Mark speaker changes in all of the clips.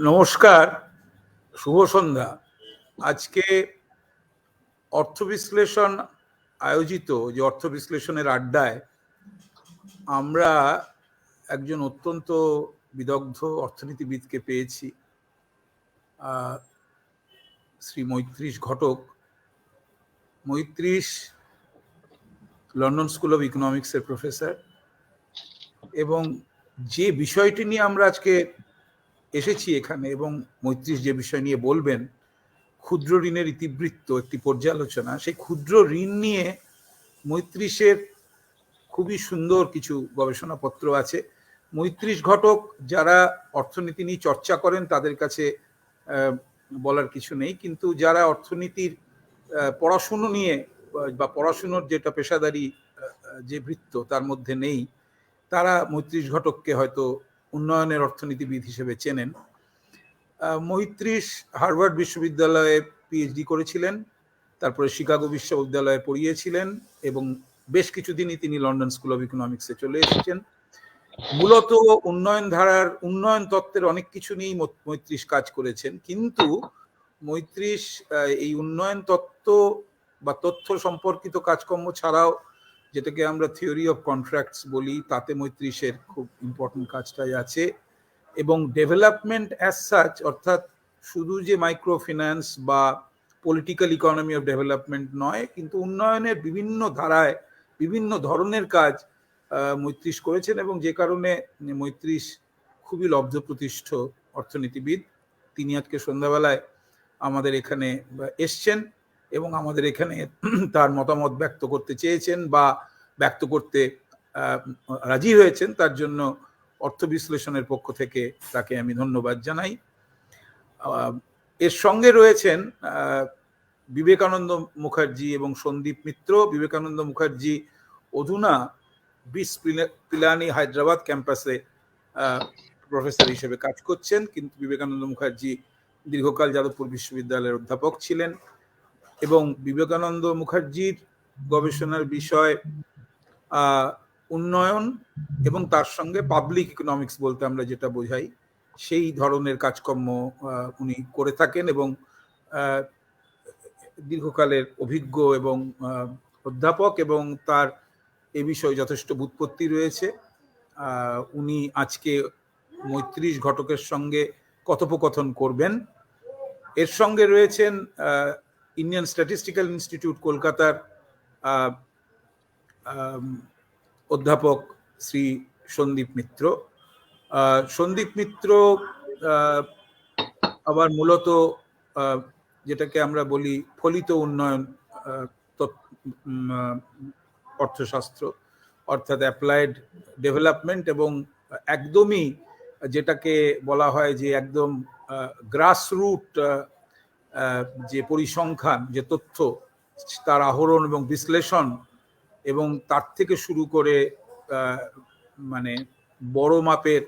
Speaker 1: নমস্কার, শুভ সন্ধ্যা। আজকে অর্থ বিশ্লেষণ আয়োজিত যে অর্থ বিশ্লেষণের আড্ডায় আমরা একজন অত্যন্ত বিদগ্ধ অর্থনীতিবিদকে পেয়েছি, শ্রী মৈত্রীশ ঘটক। মৈত্রীশ লন্ডন স্কুল অফ ইকোনমিক্সের প্রফেসর, এবং যে বিষয়টি নিয়ে আমরা আজকে এসেছি এখানে এবং মৈত্রীশ যে বিষয় নিয়ে বলবেন, ক্ষুদ্র ঋণের ইতিবৃত্ত একটি পর্যালোচনা, সেই ক্ষুদ্র ঋণ নিয়ে মৈত্রীশের খুবই সুন্দর কিছু গবেষণাপত্র আছে। মৈত্রীশ ঘটক যারা অর্থনীতি নিয়ে চর্চা করেন তাদের কাছে বলার কিছু নেই, কিন্তু যারা অর্থনীতির পড়াশুনো নিয়ে বা পড়াশুনোর যেটা পেশাদারি যে বৃত্ত তার মধ্যে নেই, তারা মৈত্রীশ ঘটককে হয়তো উন্নয়নের অর্থনীতিবিদ হিসেবে চেনেন। মৈত্রীশ হার্ভার্ড বিশ্ববিদ্যালয়ে পিএইচডি করেছিলেন, তারপরে শিকাগো বিশ্ববিদ্যালয়ে পড়িয়েছিলেন এবং বেশ কিছুদিনই তিনি লন্ডন স্কুল অফ ইকোনমিক্সে চলে এসেছেন। মূলত উন্নয়ন তত্ত্বের অনেক কিছু নিয়েই মৈত্রীশ কাজ করেছেন, কিন্তু মৈত্রীশ এই উন্নয়ন তত্ত্ব বা তথ্য সম্পর্কিত কাজকর্ম ছাড়াও, যেটাকে আমরা থিওরি অফ কন্ট্রাক্টস বলি, তাতে মৈত্রীশের খুব ইম্পর্টেন্ট কাজটাই আছে। এবং ডেভেলপমেন্ট অ্যাজ সাচ, অর্থাৎ শুধু যে মাইক্রো ফিন্যান্স বা পলিটিক্যাল ইকোনমি অফ ডেভেলপমেন্ট নয়, কিন্তু উন্নয়নের বিভিন্ন ধারায় বিভিন্ন ধরনের কাজ মৈত্রীশ করেছেন, এবং যে কারণে মৈত্রীশ খুবই লব্ধ প্রতিষ্ঠ অর্থনীতিবিদ। তিনি আজকে সন্ধ্যাবেলায় আমাদের এখানে এসছেন এবং আমাদের এখানে তার মতামত ব্যক্ত করতে চেয়েছেন বা ব্যক্ত করতে রাজি হয়েছেন। তার জন্য অর্থ বিশ্লেষণের পক্ষ থেকে তাকে আমি ধন্যবাদ জানাই। এর সঙ্গে রয়েছেন বিবেকানন্দ মুখার্জি এবং সন্দীপ মিত্র। বিবেকানন্দ মুখার্জি অধুনা বিস পিলানি হায়দ্রাবাদ ক্যাম্পাসে প্রফেসর হিসেবে কাজ করছেন, কিন্তু বিবেকানন্দ মুখার্জি দীর্ঘকাল যাদবপুর বিশ্ববিদ্যালয়ের অধ্যাপক ছিলেন। এবং বিবেকানন্দ মুখার্জির গবেষণার বিষয় উন্নয়ন এবং তার সঙ্গে পাবলিক ইকোনমিক্স বলতে আমরা যেটা বোঝাই, সেই ধরনের কাজকর্ম উনি করে থাকেন এবং দীর্ঘকালের অভিজ্ঞ এবং অধ্যাপক, এবং তার এ বিষয়ে যথেষ্ট ব্যুৎপত্তি রয়েছে। উনি আজকে মৈত্রীশ ঘটকের সঙ্গে কথোপকথন করবেন। এর সঙ্গে রয়েছেন ইন্ডিয়ান স্ট্যাটিস্টিক্যাল ইনস্টিটিউট কলকাতার অধ্যাপক শ্রী সন্দীপ মিত্র। সন্দীপ মিত্র আবার মূলত যেটাকে আমরা বলি ফলিত উন্নয়ন অর্থশাস্ত্র, অর্থাৎ অ্যাপ্লাইড ডেভেলপমেন্ট, এবং একদমই যেটাকে বলা হয় যে একদম গ্রাসরুট যে পরিসংখ্যান, যে তথ্য তার আহরণ এবং বিশ্লেষণ, এবং তার থেকে শুরু করে মানে বড় মাপের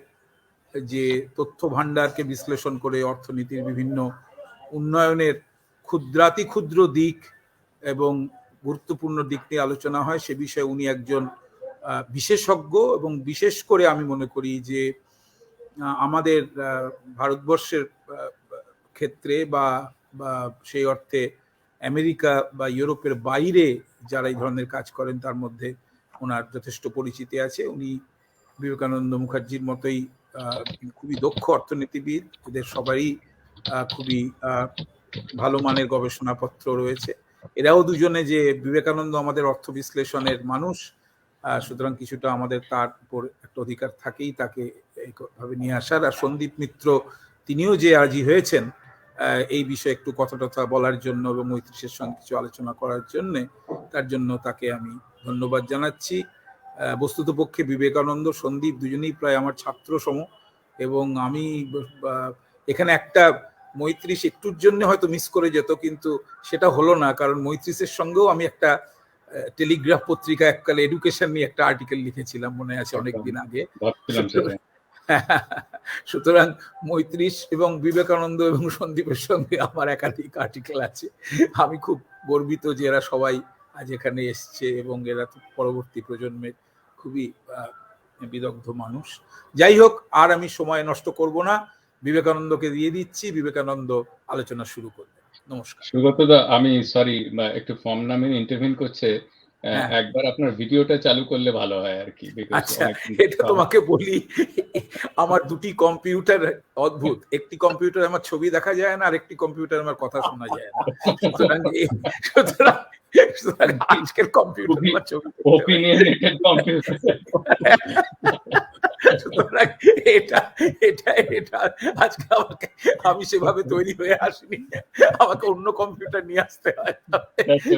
Speaker 1: যে তথ্য ভাণ্ডারকে বিশ্লেষণ করে অর্থনীতির বিভিন্ন উন্নয়নের ক্ষুদ্রাতি ক্ষুদ্র দিক এবং গুরুত্বপূর্ণ দিক নিয়ে আলোচনা হয়, সে বিষয়ে উনি একজন বিশেষজ্ঞ। এবং বিশেষ করে আমি মনে করি যে আমাদের ভারতবর্ষের ক্ষেত্রে বা সেই অর্থে আমেরিকা বা ইউরোপের বাইরে যারা এই ধরনের কাজ করেন তার মধ্যে ওনার যথেষ্ট পরিচিতি আছে। উনি বিবেকানন্দ মুখার্জির মতোই খুবই দক্ষ অর্থনীতিবিদ। এদের সবারই খুবই ভালো মানের গবেষণাপত্র রয়েছে। এরাও দুজনে যে বিবেকানন্দ আমাদের অর্থ বিশ্লেষণের মানুষ, সুতরাং কিছুটা আমাদের তার উপর একটা অধিকার থাকেই তাকে এইভাবে নিয়ে আসার। আর সন্দীপ মিত্র তিনিও যে রাজি হয়েছেন এই বিষয়ে একটু কথা বলার জন্য এবং মৈত্রীশের সঙ্গে কিছু আলোচনা করার জন্য, তার জন্য তাকে আমি ধন্যবাদ জানাচ্ছি। বস্তুতপক্ষে বিবেকানন্দ, সন্দীপ দুজনেই প্রায় আমার ছাত্র সম, এবং আমি এখানে একটা মৈত্রীশ একটুর জন্য হয়তো মিস করে যেত, কিন্তু সেটা হলো না, কারণ মৈত্রীশের সঙ্গেও আমি একটা টেলিগ্রাফ পত্রিকা এককালে এডুকেশন নিয়ে একটা আর্টিকেল লিখেছিলাম, মনে আছে অনেকদিন আগে। সুতরাং মৈত্রীশ এবং বিবেকানন্দ এবং সন্দীপের সঙ্গে আমার একাধিক আর্টিকেল আছে। আমি খুব গর্বিত যে এরা সবাই আজ এখানে এসছে এবং এরা পরবর্তী প্রজন্মের খুবই বিদগ্ধ মানুষ। যাই হোক, আর আমি সময় নষ্ট করব না, বিবেকানন্দকে দিয়ে দিচ্ছি, বিবেকানন্দ আলোচনা শুরু করবে। নমস্কার।
Speaker 2: সুগতদা, আমি সরি একটু ফর্ম নামে ইন্টারভিউ করছে, একবার আপনার ভিডিওটা চালু করলে ভালো হয় আর কি।
Speaker 1: আচ্ছা, এটা তোমাকে বলি, আমার দুটি কম্পিউটার অদ্ভুত, একটি কম্পিউটার আমার ছবি দেখা যায় না, আর একটি কম্পিউটার আমার কথা শোনা যায় না। সুতরাং আজকের কম্পিউটার আমার ছবি
Speaker 2: ওপিনিয়নেটেড কম্পিউটার।
Speaker 1: সুতরাং এটা এটা এটা আজকে আমাকে, আমি সেভাবে তৈরি হয়ে আসিনি, আমাকে অন্য কম্পিউটার নিয়ে আসতে হয়।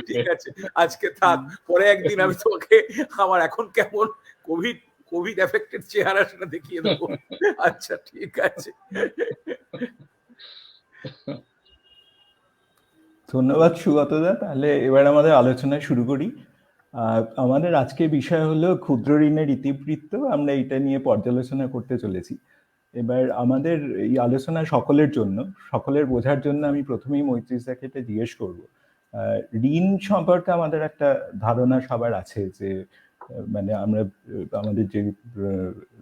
Speaker 1: ঠিক আছে, আজকে থাক, পরে একদিন আমি তোমাকে আমার এখন কেমন কোভিড এফেক্টেড চেহারা সেটা দেখিয়ে দেবো। আচ্ছা, ঠিক আছে।
Speaker 3: ধন্যবাদ সুগতদা। তাহলে এবার আমাদের আলোচনা শুরু করি। আমাদের আজকের বিষয় হলো ক্ষুদ্র ঋণের ইতিবৃত্ত। আমরা এটা নিয়ে পর্যালোচনা করতে চলেছি। এবার আমাদের এই আলোচনা সকলের জন্য, সকলের বোঝার জন্য আমি প্রথমেই মৈত্রীদাকে এটা জিজ্ঞেস করব, ঋণ সম্পর্কে আমাদের একটা ধারণা সবার আছে যে মানে আমরা আমাদের যে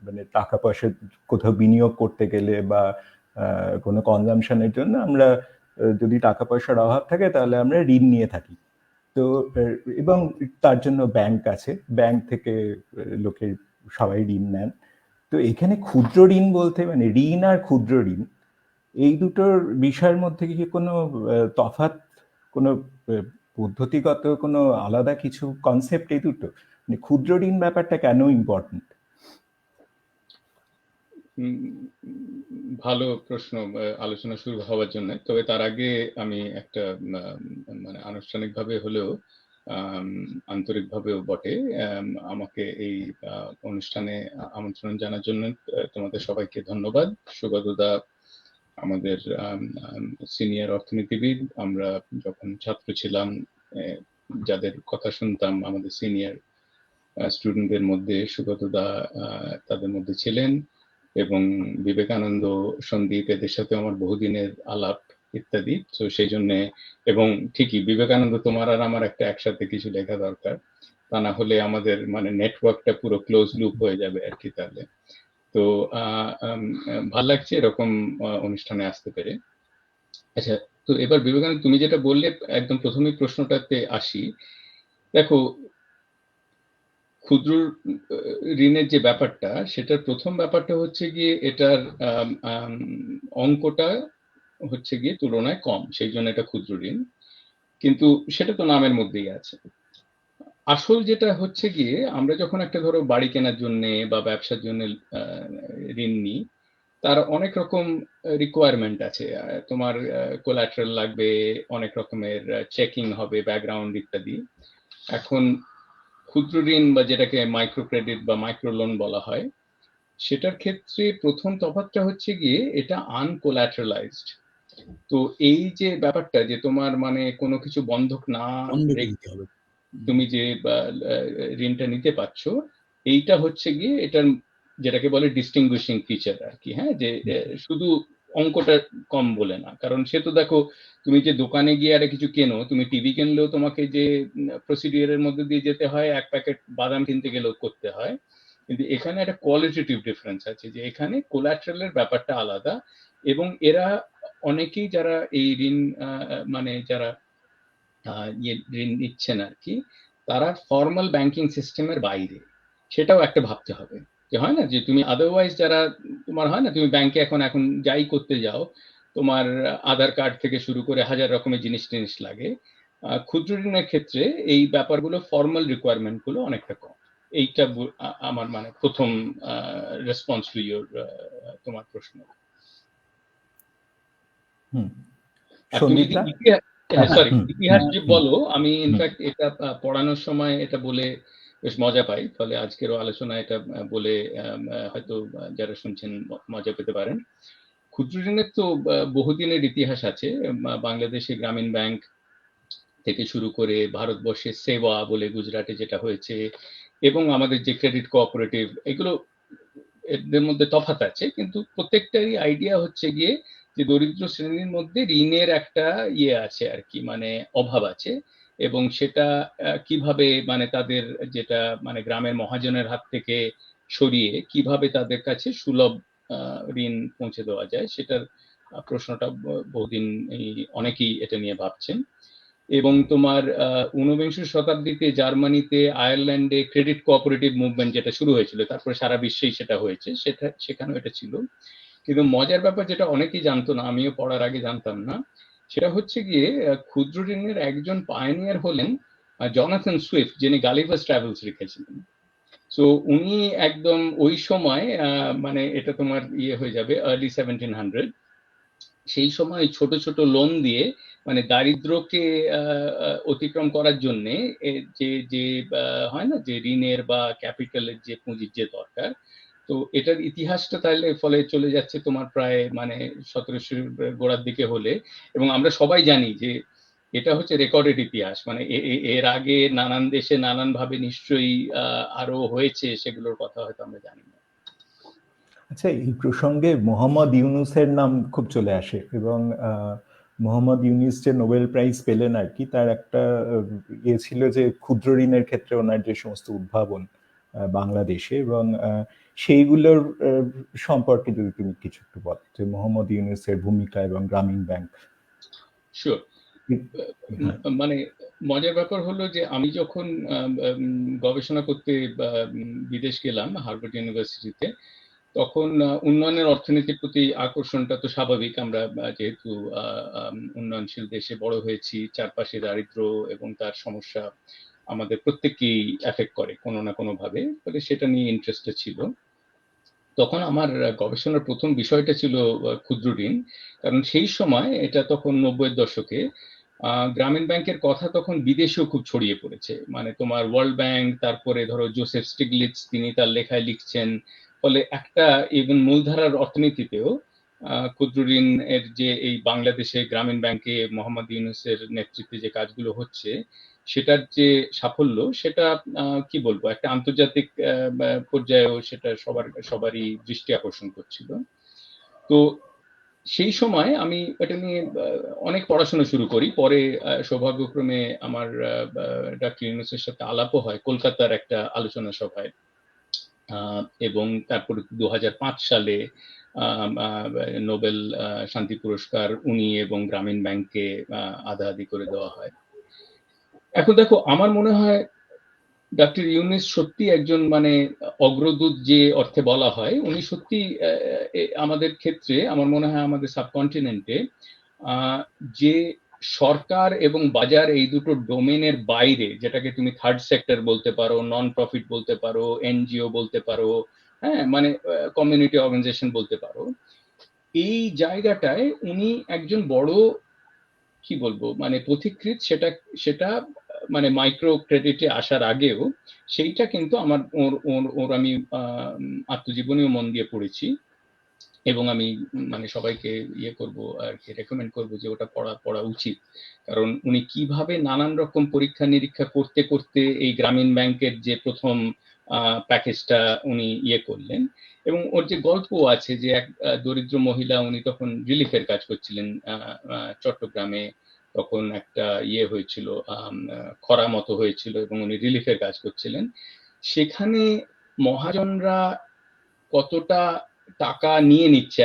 Speaker 3: মানে টাকা পয়সা কোথাও বিনিয়োগ করতে গেলে বা কোনো কনজামশনের জন্য আমরা যদি টাকা পয়সার অভাব থাকে তাহলে আমরা ঋণ নিয়ে থাকি। তো এবং তার জন্য ব্যাংক আছে, ব্যাংক থেকে লোকে সবাই ঋণ নেন। তো এখানে ক্ষুদ্র ঋণ বলতে মানে ঋণ আর ক্ষুদ্র ঋণ এই দুটোর বিষয়ের মধ্যে কি কোনো তফাৎ, কোনো পদ্ধতিগত কোনো আলাদা কিছু কনসেপ্ট এই দুটো? মানে ক্ষুদ্র ঋণ ব্যাপারটা কেন ইম্পর্টেন্ট?
Speaker 2: ভালো প্রশ্ন আলোচনা শুরু হওয়ার জন্য। তবে তার আগে আমি একটা মানে আনুষ্ঠানিকভাবে হলেও আন্তরিকভাবেও বটে আমাকে এই অনুষ্ঠানে আমন্ত্রণ জানার জন্য তোমাদের সবাইকে ধন্যবাদ। সুগতদা আমাদের সিনিয়র অর্থনীতিবিদ, আমরা যখন ছাত্র ছিলাম যাদের কথা শুনতাম আমাদের সিনিয়র স্টুডেন্টদের মধ্যে সুগতদা তাদের মধ্যে ছিলেন, এবং বিবেকানন্দ, সন্দীপ, এদের সাথে আমার বহুদিনের আলাপ ইত্যাদি। তো সেই জন্যে, এবং ঠিকই বিবেকানন্দ তোমার আর আমার একটা একসাথে কিছু লেখা দরকার, তা না হলে আমাদের মানে নেটওয়ার্কটা পুরো ক্লোজ লুপ হয়ে যাবে আর কি। তাহলে তো ভাল লাগছে এরকম অনুষ্ঠানে আসতে পেরে। আচ্ছা, তো এবার বিবেকানন্দ তুমি যেটা বললে একদম প্রথমেই প্রশ্নটাতে আসি। দেখো, ক্ষুদ্র ঋণের যে ব্যাপারটা, সেটার প্রথম ব্যাপারটা হচ্ছে গিয়ে এটার অঙ্কটা হচ্ছে গিয়ে তুলনায় কম, সেই জন্য এটা ক্ষুদ্র ঋণ। কিন্তু সেটা তো নামের মধ্যেই আছে। আসল যেটা হচ্ছে গিয়ে আমরা যখন একটা ধরো বাড়ি কেনার জন্য বা ব্যবসার জন্য ঋণ নিই, তার অনেক রকম রিকোয়ারমেন্ট আছে। তোমার কোলাটারাল লাগবে, অনেক রকমের চেকিং হবে, ব্যাকগ্রাউন্ড ইত্যাদি। এখন ক্ষুদ্র ঋণ বা যেটাকে মাইক্রো ক্রেডিট বা মাইক্রো লোন বলা হয়, সেটার ক্ষেত্রে প্রথম তফাৎটা হচ্ছে গিয়ে এটা আনকোলাটারালাইজড। তো এই যে ব্যাপারটা যে তোমার মানে কোনো কিছু বন্ধক না রেখে তুমি যে ঋণটা নিতে পারছো, এইটা হচ্ছে গিয়ে এটার যেটাকে বলে ডিস্টিংগুইশিং ফিচার আর কি। হ্যাঁ, যে শুধু অঙ্কটা কম বলে না, কারণ সে তো দেখো তুমি যে দোকানে গিয়ে আরে কিছু কেনো, তুমি টিভি কিনলেও তোমাকে যে প্রসিডিওরের মধ্যে দিয়ে যেতে হয়, এক প্যাকেট বাদাম কিনতে গেলেও করতে হয়। কিন্তু এখানে একটা কোয়ালিটেটিভ ডিফারেন্স আছে, যে এখানে কোলাটারালের ব্যাপারটা আলাদা। এবং এরা অনেকেই যারা এই ঋণ মানে যারা ঋণ নিচ্ছেন আর কি, তারা ফর্মাল ব্যাংকিং সিস্টেমের বাইরে, সেটাও একটা ভাবতে হবে। যে হয় না যে তুমি আদারওয়াইজ যারা তোমার হয় না, তুমি ব্যাংকে এখন যাই করতে যাও, তোমার আধার কার্ড থেকে শুরু করে হাজার রকমের জিনিস লাগে। ক্ষুদ্র ঋণের ক্ষেত্রে এই ব্যাপারগুলো, ফর্মাল রিকোয়ারমেন্ট গুলো অনেকটা কম। এইটা আমার মানে প্রথম রেসপন্স টু ইয়োর তোমার প্রশ্ন। তুমি যদি ইতিহাস যে বলো, আমি ইনফ্যাক্ট এটা পড়ানোর সময় এটা বলে বেশ মজা পাই, ফলে আজকেরও আলোচনা এটা বলে হয়তো যারা শুনছেন মজা পেতে পারেন। ক্ষুদ্র ঋণের তো বহুদিনের ইতিহাস আছে। বাংলাদেশে গ্রামীণ ব্যাংক থেকে শুরু করে ভারতবর্ষে সেবা বলে গুজরাটে যেটা হয়েছে, এবং আমাদের যে ক্রেডিট কোঅপারেটিভ, এগুলো এদের মধ্যে তফাৎ আছে, কিন্তু প্রত্যেকটারই আইডিয়া হচ্ছে গিয়ে যে দরিদ্র শ্রেণীর মধ্যে ঋণের একটা আছে আর কি, মানে অভাব আছে। এবং সেটা কিভাবে মানে তাদের যেটা মানে গ্রামের মহাজনের হাত থেকে সরিয়ে কিভাবে তাদের কাছে সুলভ ঋণ পৌঁছে দেওয়া যায়, সেটার প্রশ্নটা বহুদিন অনেকেই এটা নিয়ে ভাবছেন। এবং তোমার ঊনবিংশ শতাব্দীতে জার্মানিতে, আয়ারল্যান্ডে ক্রেডিট কোঅপারেটিভ মুভমেন্ট যেটা শুরু হয়েছিল, তারপরে সারা বিশ্বেই সেটা হয়েছে, সেখানেও এটা ছিল। কিন্তু মজার ব্যাপার, যেটা অনেকেই জানতো না, আমিও পড়ার আগে জানতাম না, সেটা হচ্ছে গিয়ে ক্ষুদ্র ঋণের একজন পায়োনিয়ার হলেন জনাথন সুইফট, যিনি গালিভার্স ট্রাভেলস লিখেছিলেন। সো উনি একদম ওই সময় মানে এটা তোমার হয়ে যাবে আর্লি 1700, সেই সময় ছোট ছোট লোন দিয়ে মানে দারিদ্রকে অতিক্রম করার জন্য যে যে হয় না যে ঋণের বা ক্যাপিটালের যে পুঁজির যে দরকার, তো এটার ইতিহাসটা তাহলে ফলে চলে যাচ্ছে তোমার প্রায় মানে 1700 গোড়ার দিকে হলে। এবং আমরা সবাই জানি যে এটা হচ্ছে রেকর্ডেড ইতিহাস, মানে এর আগে নানান দেশে নানান ভাবে নিশ্চয়ই আরো হয়েছে, সেগুলোর কথা হয়তো আমরা জানি না।
Speaker 3: আচ্ছা, এই প্রসঙ্গে মোহাম্মদ ইউনুসের নাম খুব চলে আসে, এবং মোহাম্মদ ইউনুস যে নোবেল প্রাইজ পেলেন আর কি, তার একটা ছিল যে ক্ষুদ্র ঋণের ক্ষেত্রে ওনার যে সমস্ত উদ্ভাবন বাংলাদেশে, এবং সেইগুলোর সম্পর্কে যদি তুমি কিছু একটু বল, যে মোহাম্মদ ইউনুসের ভূমিকা এবং গ্রামীণ ব্যাংক।
Speaker 2: শিওর। মানে মজার ব্যাপার হলো যে আমি যখন গবেষণা করতে বিদেশ গেলাম হার্ভার্ড ইউনিভার্সিটিতে, তখন উন্নয়নের অর্থনীতির প্রতি আকর্ষণটা তো স্বাভাবিক। আমরা যেহেতু উন্নয়নশীল দেশে বড় হয়েছি, চারপাশে দারিদ্র এবং তার সমস্যা আমাদের প্রত্যেককেই এফেক্ট করে কোনো না কোনো ভাবে, ফলে সেটা নিয়ে ইন্টারেস্টেড ছিল। তখন আমার গবেষণার প্রথম বিষয়টা ছিল ক্ষুদ্র ঋণ, কারণ সেই সময় এটা তখন 90-এর দশকে গ্রামীণ ব্যাংকের কথা তখন বিদেশেও খুব ছড়িয়ে পড়েছে। মানে তোমার ওয়ার্ল্ড ব্যাংক, তারপরে ধরো জোসেফ স্টিগলিটস, তিনি তার লেখায় লিখছেন, ফলে একটা ইভেন মূলধারার অর্থনীতিতেও ক্ষুদ্র ঋণ এর যে এই বাংলাদেশে গ্রামীণ ব্যাংকে মোহাম্মদ ইউনুসের নেতৃত্বে যে কাজগুলো হচ্ছে, সেটার যে সাফল্য, সেটা কি বলবো, একটা আন্তর্জাতিক পর্যায়েও সেটা সবারই দৃষ্টি আকর্ষণ করছিল। তো সেই সময় আমি এটা নিয়ে অনেক পড়াশোনা শুরু করি। পরে সৌভাগ্যক্রমে আমার ডক্টর ইউনুসের সাথে আলাপও হয় কলকাতার একটা আলোচনা সভায়, এবং তারপরে 2005 সালে নোবেল শান্তি পুরস্কার উনি এবং গ্রামীণ ব্যাংককে আধাআধি করে দেওয়া হয়। এখন দেখো, আমার মনে হয় ডক্টর ইউনুস সত্যি একজন মানে অগ্রদূত যে অর্থে বলা হয়, উনি সত্যি আমাদের ক্ষেত্রে, আমার মনে হয় আমাদের সাবকন্টিনেন্টে যে সরকার এবং বাজার এই দুটো ডোমেনের বাইরে, যেটাকে তুমি থার্ড সেক্টর বলতে পারো, নন প্রফিট বলতে পারো, এনজিও বলতে পারো, হ্যাঁ, মানে কমিউনিটি অর্গানাইজেশন বলতে পারো, এই জায়গাটায় উনি একজন বড় কি বলবো মানে পথিকৃৎ। সেটা সেটা মানে মাইক্রো ক্রেডিটে আসার আগেও সেইটা কিন্তু আমার ওর আমি আত্মজীবনীও মন দিয়ে পড়েছি, এবং আমি মানে সবাইকে করব আর কি, রেকমেন্ড করবো যে ওটা পড়া উচিত। কারণ উনি কিভাবে নানান রকম পরীক্ষা নিরীক্ষা করতে করতে এই গ্রামীণ ব্যাংকের যে প্রথম প্যাকেজটা উনি করলেন, এবং ওর যে গল্প আছে যে এক দরিদ্র মহিলা, উনি তখন রিলিফের কাজ করছিলেন চট্টগ্রামে, তখন একটা হয়েছিল, খরা মতো হয়েছিল, এবং উনি রিলিফের কাজ করছিলেন। সেখানে মহাজনরা কতটা টাকা নিয়ে নিচ্ছে,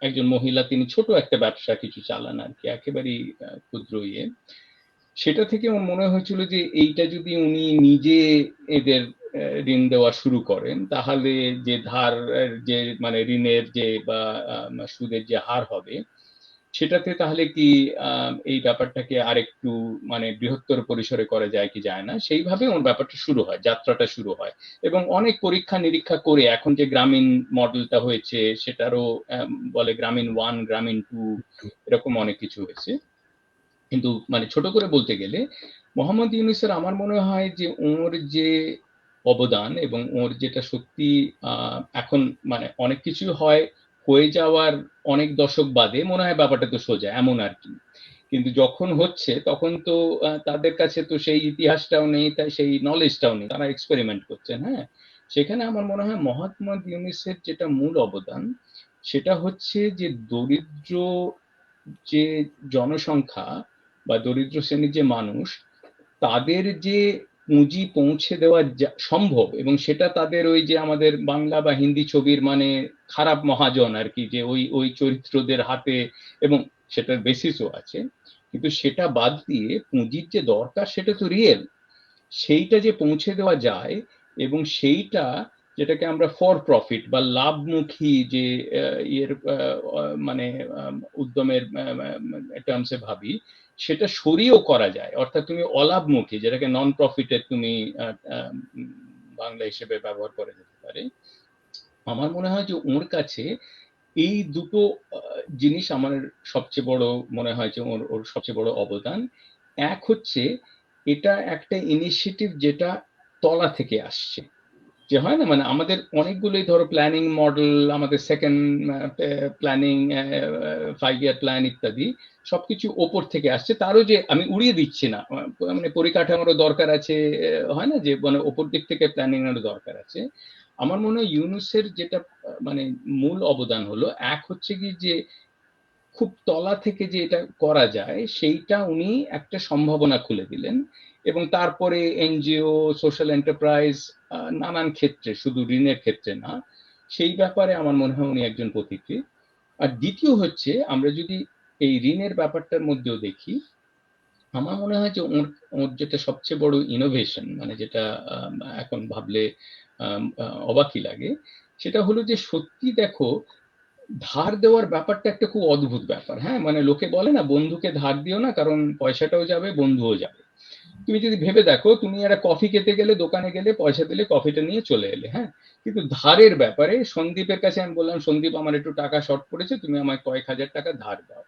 Speaker 2: একজন মহিলা, তিনি ছোট একটা ব্যবসা কিছু চালান আর কি, একেবারেই ক্ষুদ্র সেটা থেকে আমার মনে হয়েছিল যে এইটা যদি উনি নিজে এদের ঋণ দেওয়া শুরু করেন, তাহলে যে ধার যে মানে ঋণের যে বা সুদের যে হার হবে, সেটাতে তাহলে কি এই ব্যাপারটাকে আরেকটু মানে বৃহত্তর পরিসরে করা যায় কি যায় না, সেইভাবে ওর ব্যাপারটা শুরু হয়, যাত্রাটা শুরু হয়। এবং অনেক পরীক্ষা নিরীক্ষা করে এখন যে গ্রামীণ মডেলটা হয়েছে, সেটারও বলে গ্রামীণ 1, গ্রামীণ 2, এরকম অনেক কিছু হয়েছে। কিন্তু মানে ছোট করে বলতে গেলে মোহাম্মদ ইউনুসের আমার মনে হয় যে ওর যে অবদান এবং ওর যেটা সত্যি এখন মানে অনেক কিছু হয়ে যাওয়ার অনেক দশক বাদে মনে হয় ব্যাপারটা তো সোজা এমন আর কি, কিন্তু যখন হচ্ছে তখন তো তাদের কাছে তো সেই ইতিহাসটাও নেই, তাই সেই নলেজটাও নেই, তারা এক্সপেরিমেন্ট করছেন। হ্যাঁ, সেখানে আমার মনে হয় মোহাম্মদ ইউনুসের যেটা মূল অবদান, সেটা হচ্ছে যে দরিদ্র যে জনসংখ্যা বা দরিদ্র শ্রেণীর যে মানুষ, তাদের যে পুঁজি পৌঁছে দেওয়া সম্ভব, এবং সেটা তাদের ওই যে আমাদের বাংলা বা হিন্দি ছবির মানে খারাপ মহাজন আর কি, যে ওই ওই চরিত্রদের হাতে, এবং সেটার বেসিসও আছে, কিন্তু সেটা বাদ দিয়ে পুঁজির যে দরকার সেটা তো রিয়েল, সেইটা যে পৌঁছে দেওয়া যায়, এবং সেইটা যেটাকে আমরা ফর প্রফিট বা লাভমুখী যে ইয়ের মানে উদ্যমের টার্মসে ভাবি, সেটা সরিয়েও করা যায়, অর্থাৎ তুমি অলাভমুখী, যেটাকে নন প্রফিটের তুমি বাংলা হিসেবে ব্যবহার করা যেতে পারে। আমার মনে হয় যে ওর কাছে এই দুটো জিনিস আমার সবচেয়ে বড় মনে হয় যে ওর সবচেয়ে বড় অবদান। এক হচ্ছে এটা একটা ইনিশিয়েটিভ যেটা তলা থেকে আসছে, যে হয় না মানে আমাদের অনেকগুলোই ধরো প্ল্যানিং মডেল, আমাদের সেকেন্ড প্ল্যানিং, 5 ইয়ার প্ল্যান ইত্যাদি সবকিছু ওপর থেকে আসছে, তারও যে আমি উড়িয়ে দিচ্ছি না, মানে পরিকাঠামোরও দরকার আছে, হয় না যে মানে ওপর দিক থেকে প্ল্যানিং এরও দরকার আছে। আমার মনে হয় ইউনুসের যেটা মানে মূল অবদান হলো, এক হচ্ছে কি যে খুব তলা থেকে যে এটা করা যায় সেইটা উনি একটা সম্ভাবনা খুলে দিলেন, এবং তারপরে এনজিও, সোশ্যাল এন্টারপ্রাইজ, নানান ক্ষেত্রে, শুধু ঋণের ক্ষেত্রে না, সেই ব্যাপারে আমার মনে হয় উনি একজন পথিকৃৎ। আর দ্বিতীয় হচ্ছে আমরা যদি এই ঋণের ব্যাপারটার মধ্যেও দেখি, আমার মনে হয় যে ওর যেটা সবচেয়ে বড় ইনোভেশন, মানে যেটা এখন ভাবলে অবাকই লাগে, সেটা হলো যে সত্যি দেখো ধার দেওয়ার ব্যাপারটা একটা খুব অদ্ভুত ব্যাপার। হ্যাঁ, মানে লোকে বলে না বন্ধুকে ধার দিও না, কারণ পয়সাটাও যাবে, বন্ধুও যাবে। তুমি যদি ভেবে দেখো, তুমি একটা কফি খেতে গেলে, দোকানে গেলে, পয়সা দিলে, কফিটা নিয়ে চলে এলে, হ্যাঁ, কিন্তু ধারের ব্যাপারে সন্দীপের কাছে আমি বললাম, সন্দীপ আমার একটু টাকা শর্ট পড়েছে, তুমি আমায় কয়েক হাজার টাকা ধার দাও।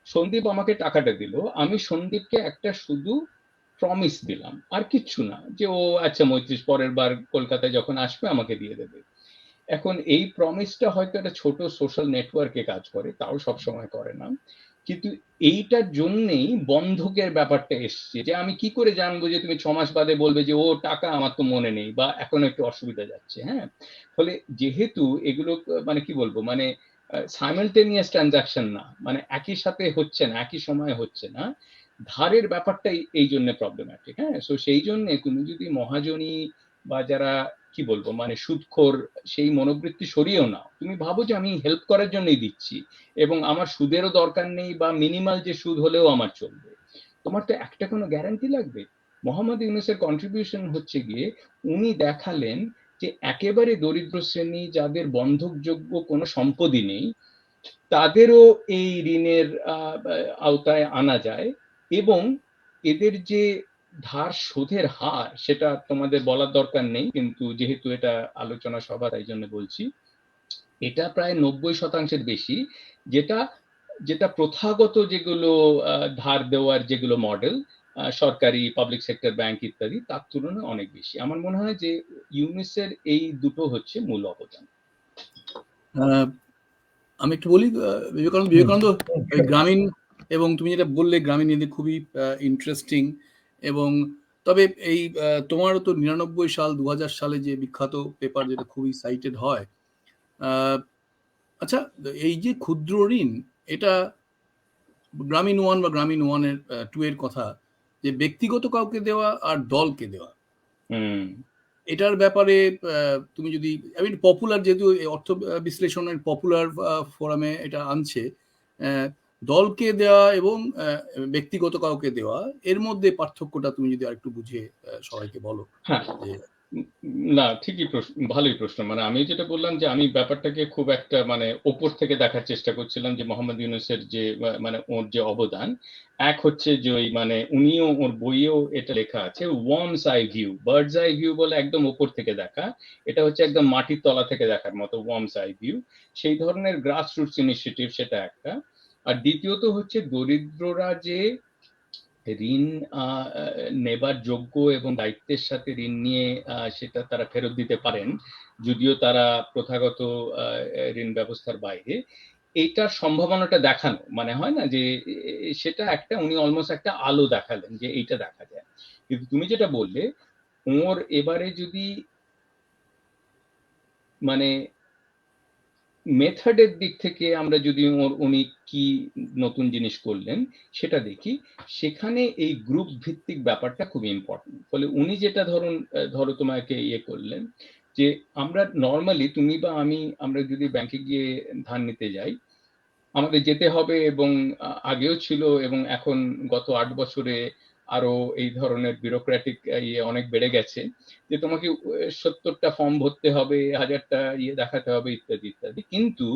Speaker 2: সন্দীপ আমাকে টাকাটা দিল, আমি সন্দীপকে একটা শুধু প্রমিস দিলাম, আর কিচ্ছু না, যে ও আচ্ছা মৈত্রীশ পরের বার কলকাতায় যখন আসবে আমাকে দিয়ে দেবে। এখন এই প্রমিসটা হয়তো একটা ছোট সোশ্যাল নেটওয়ার্কে কাজ করে, তাও সব সময় করে না, কিন্তু এইটার জন্যেই বন্ধকের ব্যাপারটা এসছে, যে আমি কি করে জানবো যে তুমি 6 মাস বাদে বলবে যে ও টাকা আমার তো মনে নেই, বা এখন একটু অসুবিধা যাচ্ছে। হ্যাঁ, ফলে যেহেতু এগুলো মানে কি বলবো, মানে সাইমালটেনিয়াস ট্রানজাকশন না, মানে একই সাথে হচ্ছে না, একই সময়ে হচ্ছে না, ধারের ব্যাপারটাই এই জন্য প্রবলেম্যাটিক। হ্যাঁ, সো সেই জন্য তুমি যদি মহাজনী বা যারা কি বলবো মানে সুদখোর, সেই মনোবৃত্তি সরিয়েও নাও, তুমি ভাবো যে আমি হেল্প করার জন্যই দিচ্ছি, এবং আমার সুদেরও দরকার নেই, বা মিনিমাল যে সুদ হলেও আমার চলবে, তোমার তো একটা কোনো গ্যারান্টি লাগবে। মোহাম্মদ ইউনূসের কন্ট্রিবিউশন হচ্ছে গিয়ে উনি দেখালেন যে একেবারে দরিদ্র শ্রেণী, যাদের বন্ধকযোগ্য কোনো সম্পত্তি নেই, তাদেরও এই ঋণের আওতায় আনা যায়, এবং এদের যে ধার শোধের হার, সেটা তোমাদের বলার দরকার নেই, কিন্তু যেহেতু এটা আলোচনা সভা তাই জন্য বলছি, এটা প্রায় 90% বেশি, যেটা যেটা প্রথাগত যেগুলো ধার দেওয়ার যেগুলো মডেল, সরকারি, পাবলিক সেক্টর ব্যাংক ইত্যাদি, তার তুলনায় অনেক বেশি। আমার মনে হয় যে ইউনিসের এই দুটো হচ্ছে মূল অবদান।
Speaker 4: আমি একটু বলি, বিবেকানন্দ ওই গ্রামীণ, এবং তুমি যেটা বললে গ্রামীণ নীতি খুবই ইন্টারেস্টিং, এবং তবে এই তোমারও তো 99 সাল 2000 সালে যে বিখ্যাত পেপার যেটা খুবই সাইটেড হয়, আচ্ছা এই যে ক্ষুদ্র ঋণ, এটা গ্রামীণ 1 বা গ্রামীণ 1-এর 2 এর কথা, যে ব্যক্তিগত কাউকে দেওয়া আর দলকে দেওয়া, এটার ব্যাপারে তুমি যদি পপুলার, যেহেতু অর্থ বিশ্লেষণের পপুলার ফোরামে এটা আনছে, দলকে দেওয়া এবং ব্যক্তিগত কাউকে দেওয়া, এর মধ্যে পার্থক্যটা তুমি যদি আরেকটু বুঝিয়ে সবাইকে বলো।
Speaker 2: হ্যাঁ, না ঠিকই ভালোই প্রশ্ন। মানে আমি যেটা বললাম যে আমি ব্যাপারটাকে খুব একটা মানে ওপর থেকে দেখার চেষ্টা করছিলাম, যে মোহাম্মদ ইউনূসের যে মানে ওর যে অবদান, এক হচ্ছে যে ওই মানে উনিও ওর বইয়েও এটা লেখা আছে, worms eye view, birds eye view বলে একদম ওপর থেকে দেখা, এটা হচ্ছে একদম মাটির তলা থেকে দেখার মতো ওয়ার্মস আই ভিউ, সেই ধরনের গ্রাসরুটস ইনিশিয়েটিভ, সেটা একটা। আর দ্বিতীয়ত হচ্ছে দরিদ্ররা যে ঋণ নেবার যোগ্য এবং দায়িত্বের সাথে ঋণ নিয়ে সেটা তারা ফেরত দিতে পারেন, যদিও তারা প্রথাগত ঋণ ব্যবস্থার বাইরে, এইটার সম্ভাবনাটা দেখানো, মানে হয় না যে সেটা একটা উনি অলমোস্ট একটা আলো দেখালেন যে এইটা দেখা যায়। কিন্তু তুমি যেটা বললে, ওর এবারে যদি মানে মেথডের দিক থেকে আমরা যদি উনি কি নতুন জিনিস করলেন সেটা দেখি, সেখানে এই গ্রুপ ভিত্তিক ব্যাপারটা খুব ইম্পর্টেন্ট। ফলে উনি যেটা ধরো তোমাকে ইয়ে করলেন যে আমরা নর্মালি তুমি বা আমি আমরা যদি ব্যাংকে গিয়ে ধার নিতে যাই, আমাদের যেতে হবে, এবং আগেও ছিল এবং এখন গত 8 বছরে আরো এই ধরনের ব্যুরোক্রেটিক ইয়ে অনেক বেড়ে গেছে, যে তোমাকে 70টা ফর্ম ভরতে হবে, 1000টা ইয়ে দেখাতে হবে, ইত্যাদি ইত্যাদি। কিন্তু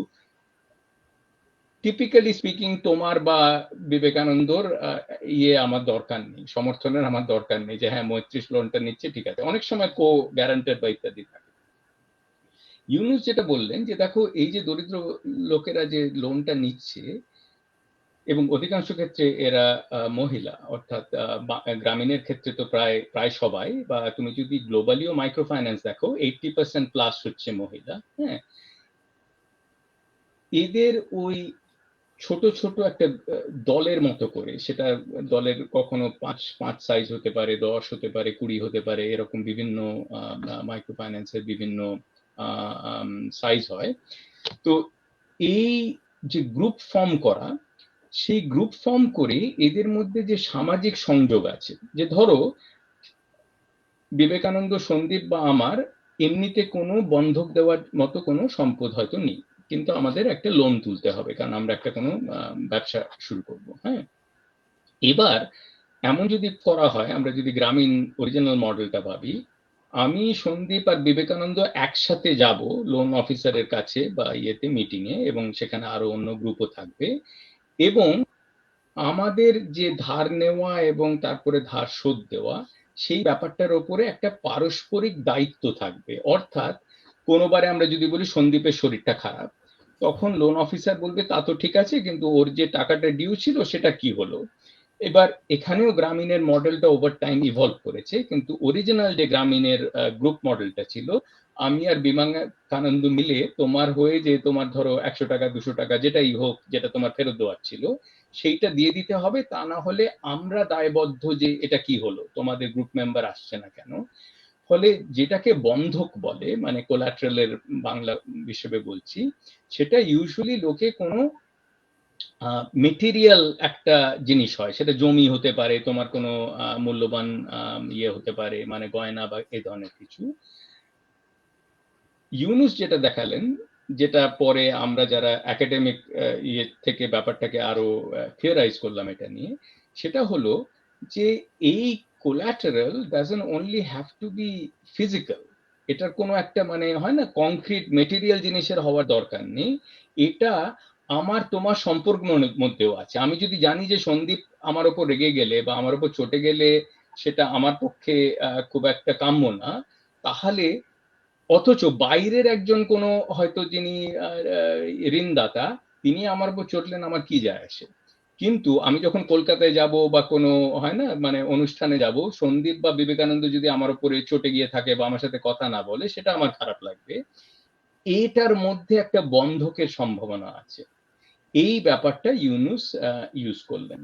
Speaker 2: টিপিক্যালি স্পিকিং তোমার বা বিবেকানন্দর ইয়ে আমার দরকার নেই, সমর্থনের আমার দরকার নেই, যে হ্যাঁ 35 লোনটা নিচ্ছে ঠিক আছে, অনেক সময় কো গ্যারান্টেড বা ইত্যাদি থাকে। ইউনুস যেটা বললেন যে দেখো এই যে দরিদ্র লোকেরা যে লোনটা নিচ্ছে, এবং অধিকাংশ ক্ষেত্রে এরা মহিলা, অর্থাৎ গ্রামীণের ক্ষেত্রে তো প্রায় সবাই, বা তুমি যদি গ্লোবালিও মাইক্রো ফাইন্যান্স দেখো 80% প্লাস হচ্ছে মহিলা। হ্যাঁ, এদের ওই ছোট ছোট একটা দলের মতো করে, সেটা দলের কখনো 5 সাইজ হতে পারে, 10 হতে পারে, 20 হতে পারে, এরকম বিভিন্ন মাইক্রো ফাইন্যান্সের বিভিন্ন সাইজ হয়। তো এই যে গ্রুপ ফর্ম করা, সেই গ্রুপ ফর্ম করে এদের মধ্যে যে সামাজিক সংযোগ আছে, যে ধরো বিবেকানন্দ, সন্দীপ বা আমার এমনিতে কোনো বন্ধক দেওয়ার মতো কোনো সম্পদ হয়তো নেই, কিন্তু আমাদের একটা লোন তুলতে হবে কারণ আমরা একটা কোনো ব্যবসা শুরু করব। হ্যাঁ, এবার এমন যদি করা হয়, আমরা যদি গ্রামীণ অরিজিনাল মডেলটা ভাবি, আমি, সন্দীপ আর বিবেকানন্দ একসাথে যাব লোন অফিসারের কাছে বা ইয়েতে মিটিংয়ে, এবং সেখানে আরো অন্য গ্রুপও থাকবে, এবং আমাদের যে ধার নেওয়া এবং তারপরে ধার শোধ দেওয়া, সেই ব্যাপারটার উপরে একটা পারস্পরিক দায়িত্ব থাকবে। অর্থাৎ কোনোবারে আমরা যদি বলি সন্দীপের শরীরটা খারাপ, তখন লোন অফিসার বলবে তা তো ঠিক আছে, কিন্তু ওর যে টাকাটা ডিউ ছিল সেটা কি হলো। এবার এখানেও গ্রামীণের মডেলটা ওভার টাইম ইভলভ করেছে, কিন্তু অরিজিনাল যে গ্রামীণের গ্রুপ মডেলটা ছিল, আমি আর বিবেকানন্দ মিলে তোমার হয়ে যে তোমার ধরো 100 টাকা 200 টাকা যেটাই হোক, যেটা তোমার ফেরত দেওয়ার ছিল, সেইটা দিয়ে দিতে হবে, তা না হলে আমরা দায়বদ্ধ যে এটা কি হলো, তোমাদের গ্রুপ মেম্বার আসছে না কেন। ফলে যেটাকে বন্ধক বলে, মানে কোলাট্রালের বাংলা হিসেবে বলছি, সেটা ইউজুয়ালি লোকে কোনো মেটেরিয়াল একটা জিনিস হয়, সেটা জমি হতে পারে, তোমার কোনো মূল্যবান ইয়ে হতে পারে, মানে গয়না বা এই ধরনের কিছু। ইউনুস যেটা দেখালেন, যেটা পরে আমরা যারা একাডেমিক ইয়ে থেকে ব্যাপারটাকে আরো থিওরাইজ করলাম এটা নিয়ে, সেটা হলো যে এই collateral doesn't only have to be physical, এটার কোনো একটা মানে হয় না কংক্রিট মেটেরিয়াল জিনিসের হওয়ার দরকার নেই, এটা আমার তোমার সম্পর্কের মধ্যেও আছে। আমি যদি জানি যে সন্দীপ আমার ওপর রেগে গেলে বা আমার ওপর চটে গেলে সেটা আমার পক্ষে খুব একটা কাম্য না, তাহলে অথচ বাইরের একজন কোনো হয়তো যিনি ঋণদাতা, তিনি আমার উপর চটলেন, আমার কি যায় আসে। কিন্তু আমি যখন কলকাতায় যাব বা কোনো হয় না মানে অনুষ্ঠানে যাব, সন্দীপ বা বিবেকানন্দ যদি আমার উপরে চটে গিয়ে থাকে বা আমার সাথে কথা না বলে, সেটা আমার খারাপ লাগবে। এটার মধ্যে একটা বন্ধকের সম্ভাবনা আছে। এই ব্যাপারটা ইউনুস ইউজ করলেন,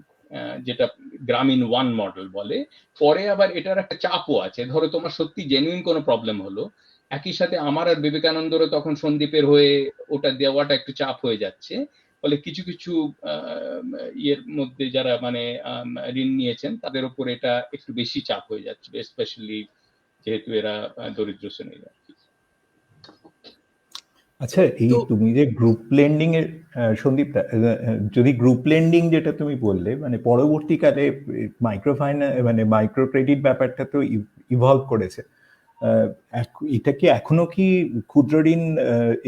Speaker 2: যেটা গ্রামীণ 1 মডেল বলে। পরে আবার এটার একটা চাপও আছে, ধরো তোমার সত্যি জেনুইন কোনো প্রবলেম হলো, একই সাথে আমার আর বিবেকানন্দরও তখন সন্দীপের হয়ে ওটা দেওয়াটা একটু চাপ হয়ে যাচ্ছে। ফলে কিছু কিছু ইয়ের মধ্যে যারা মানে ঋণ নিয়েছেন তাদের উপর এটা একটু বেশি চাপ হয়ে যাচ্ছে, স্পেশালি যেহেতু এরা দরিদ্র শ্রেণীর আর কি।
Speaker 3: আচ্ছা, এই তুমি যে গ্রুপ লেন্ডিং এর সন্দীপটা, যদি গ্রুপ লেন্ডিং যেটা তুমি বললে, মানে পরবর্তীকালে মাইক্রো ফাইন্যান্স মানে মাইক্রো ক্রেডিট ব্যাপারটা তো ইভলভ করেছে, এটা কি এখনো কি ক্ষুদ্র ঋণ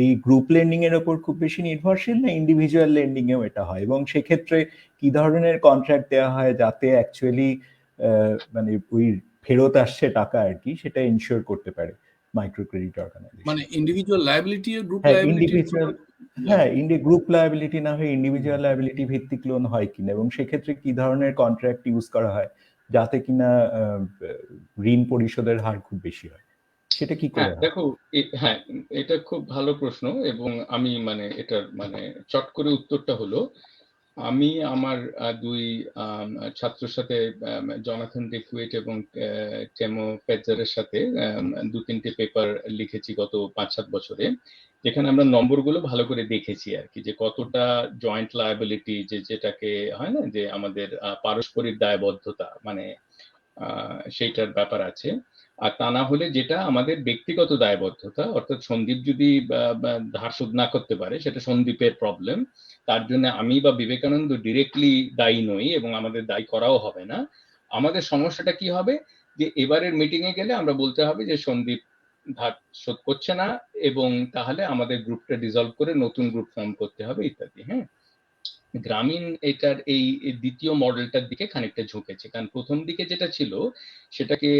Speaker 3: এই গ্রুপ লেন্ডিং এর উপর খুব বেশি নির্ভরশীল, না ইন্ডিভিজুয়াল লেন্ডিং এও এটা হয়, এবং সেক্ষেত্রে কি ধরনের কন্ট্রাক্ট দেওয়া হয় যাতে অ্যাকচুয়ালি মানে ওই ফেরত আসছে টাকা আর কি, সেটা ইনশিওর করতে পারে মাইক্রো ক্রেডিট অর্গানাইজেশন?
Speaker 4: মানে ইন্ডিভিজুয়াল লায়াবিলিটি আর গ্রুপ
Speaker 3: হ্যাঁ,
Speaker 4: লায়াবিলিটি,
Speaker 3: ইন্ডিভিজুয়াল, হ্যাঁ গ্রুপ লায়াবিলিটি না হয়ে ইন্ডিভিজুয়াল লায়াবিলিটি ভিত্তিক লোন হয় কিনা, এবং সেক্ষেত্রে কি ধরনের কন্ট্রাক্ট ইউজ করা হয় যাতে কিনা ঋণ পরিশোধের হার খুব বেশি হয়, সেটা কি করে হয়?
Speaker 2: দেখো, হ্যাঁ এটা খুব ভালো প্রশ্ন, এবং আমি মানে এটার মানে চট করে উত্তরটা হলো আমি আমার দুই ছাত্রের সাথে, জনাথন ডিকুয়েট এবং টেমো ফেজারের সাথে 2-3টে পেপার লিখেছি গত 5-7 বছরে, যেখানে আমরা নম্বরগুলো ভালো করে দেখেছি আর কি, যে কতটা জয়েন্ট লায়াবিলিটি, যেটাকে হয় না যে আমাদের পারস্পরিক দায়বদ্ধতা, মানে সেইটার ব্যাপার আছে। আর তা না হলে যেটা আমাদের ব্যক্তিগত দায়বদ্ধতা, অর্থাৎ সন্দীপ যদি ধার শোধ না করতে পারে সেটা সন্দীপের প্রবলেম, তার জন্য আমি বা বিবেকানন্দ ডিরেক্টলি দায়ী নই এবং আমাদের দায়ী করাও হবে না। আমাদের সমস্যাটা কি হবে, যে এবারের মিটিং এ গেলে আমরা বলতে হবে যে সন্দীপ ধার শোধ করছে না, এবং তাহলে আমাদের গ্রুপটা ডিসলভ করে নতুন গ্রুপ ফর্ম করতে হবে ইত্যাদি। হ্যাঁ, গ্রামীণ এটার এই দ্বিতীয় মডেলটার দিকে খানিকটা ঝুঁকেছে, কারণ প্রথম দিকে যেটা ছিল সেটাকে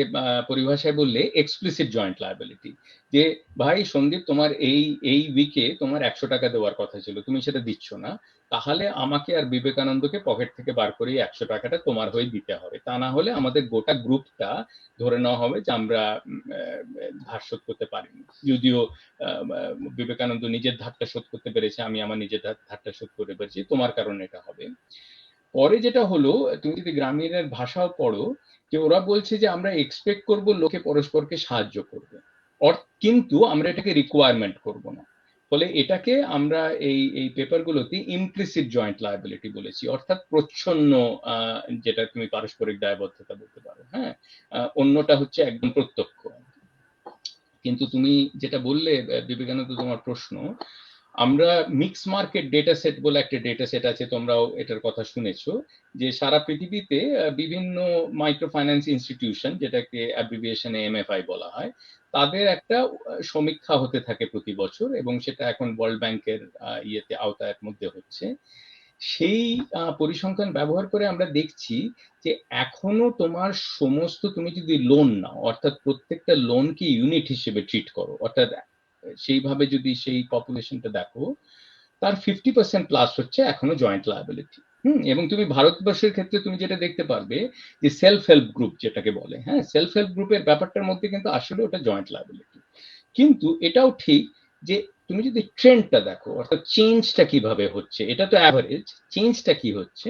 Speaker 2: পরিভাষায় বললে এক্সপ্লিসিট জয়েন্ট লায়াবিলিটি, যে ভাই সন্দীপ তোমার এই উইকে তোমার 100 টাকা দেওয়ার কথা ছিল, তুমি সেটা দিচ্ছ না, তাহলে আমাকে আর বিবেকানন্দকে পকেট থেকে বার করে 100 টাকাটা তোমার হয়ে দিতে হবে, তা না হলে আমাদের গোটা গ্রুপটা ধরে নেওয়া হবে যে আমরা ধার শোধ করতে পারিনি। যদিও বিবেকানন্দ নিজের ধারটা শোধ করতে পেরেছে, আমি আমার নিজের ধারটা শোধ করতে পেরেছি, তোমার কারণে এটা হবে। পরে যেটা হলো, তুমি যদি গ্রামীণের ভাষাও পড়ো, যে ওরা বলছে যে আমরা এক্সপেক্ট করব লোকে পরস্পরকে সাহায্য করবে, কিন্তু আমরা এটাকে রিকোয়ারমেন্ট করব না। ফলে এটাকে আমরা এই পেপারগুলোতে ইমপ্লিসিট জয়েন্ট লায়াবিলিটি বলেছি, অর্থাৎ প্রচ্ছন্ন, যেটা তুমি পারস্পরিক দায়বদ্ধতা বলতে পারো। হ্যাঁ, অন্যটা হচ্ছে একদম প্রত্যক্ষ। কিন্তু তুমি যেটা বললে বিবেকানন্দ, তোমার প্রশ্ন, আমরা মিক্স মার্কেট ডেটা সেট বলে একটা ডেটা সেট আছে, তোমরাও এটার কথা শুনেছো, যে সারা পৃথিবীতে বিভিন্ন মাইক্রো ফাইন্যান্স ইনস্টিটিউশন, যেটাকে অ্যাব্রিভিয়েশনে এমএফআই বলা হয়, তাদের একটা সমীক্ষা হতে থাকে প্রতি বছর, এবং সেটা এখন ওয়ার্ল্ড ব্যাংকের ইয়েতে আওতায়ের মধ্যে হচ্ছে। সেই পরিসংখ্যান ব্যবহার করে আমরা দেখছি যে এখনো তোমার সমস্ত, তুমি যদি লোন নাও, অর্থাৎ প্রত্যেকটা লোনকে ইউনিট হিসেবে ট্রিট করো, অর্থাৎ সেইভাবে যদি সেই পপুলেশনটা দেখো, তার 50% প্লাস হচ্ছে এখনো জয়েন্ট লায়াবিলিটি। এবং তুমি ভারতবর্ষের ক্ষেত্রে তুমি যেটা দেখতে পারবে, যে সেলফ হেল্প গ্রুপ যেটাকে বলে, হ্যাঁ, সেলফ হেল্প গ্রুপের ব্যাপারটার মধ্যে কিন্তু আসলে ওটা জয়েন্ট লায়াবিলিটি। কিন্তু এটাও ঠিক যে তুমি যদি ট্রেন্ডটা দেখো, অর্থাৎ চেঞ্জটা কিভাবে হচ্ছে, এটা তো অ্যাভারেজ, চেঞ্জটা কি হচ্ছে,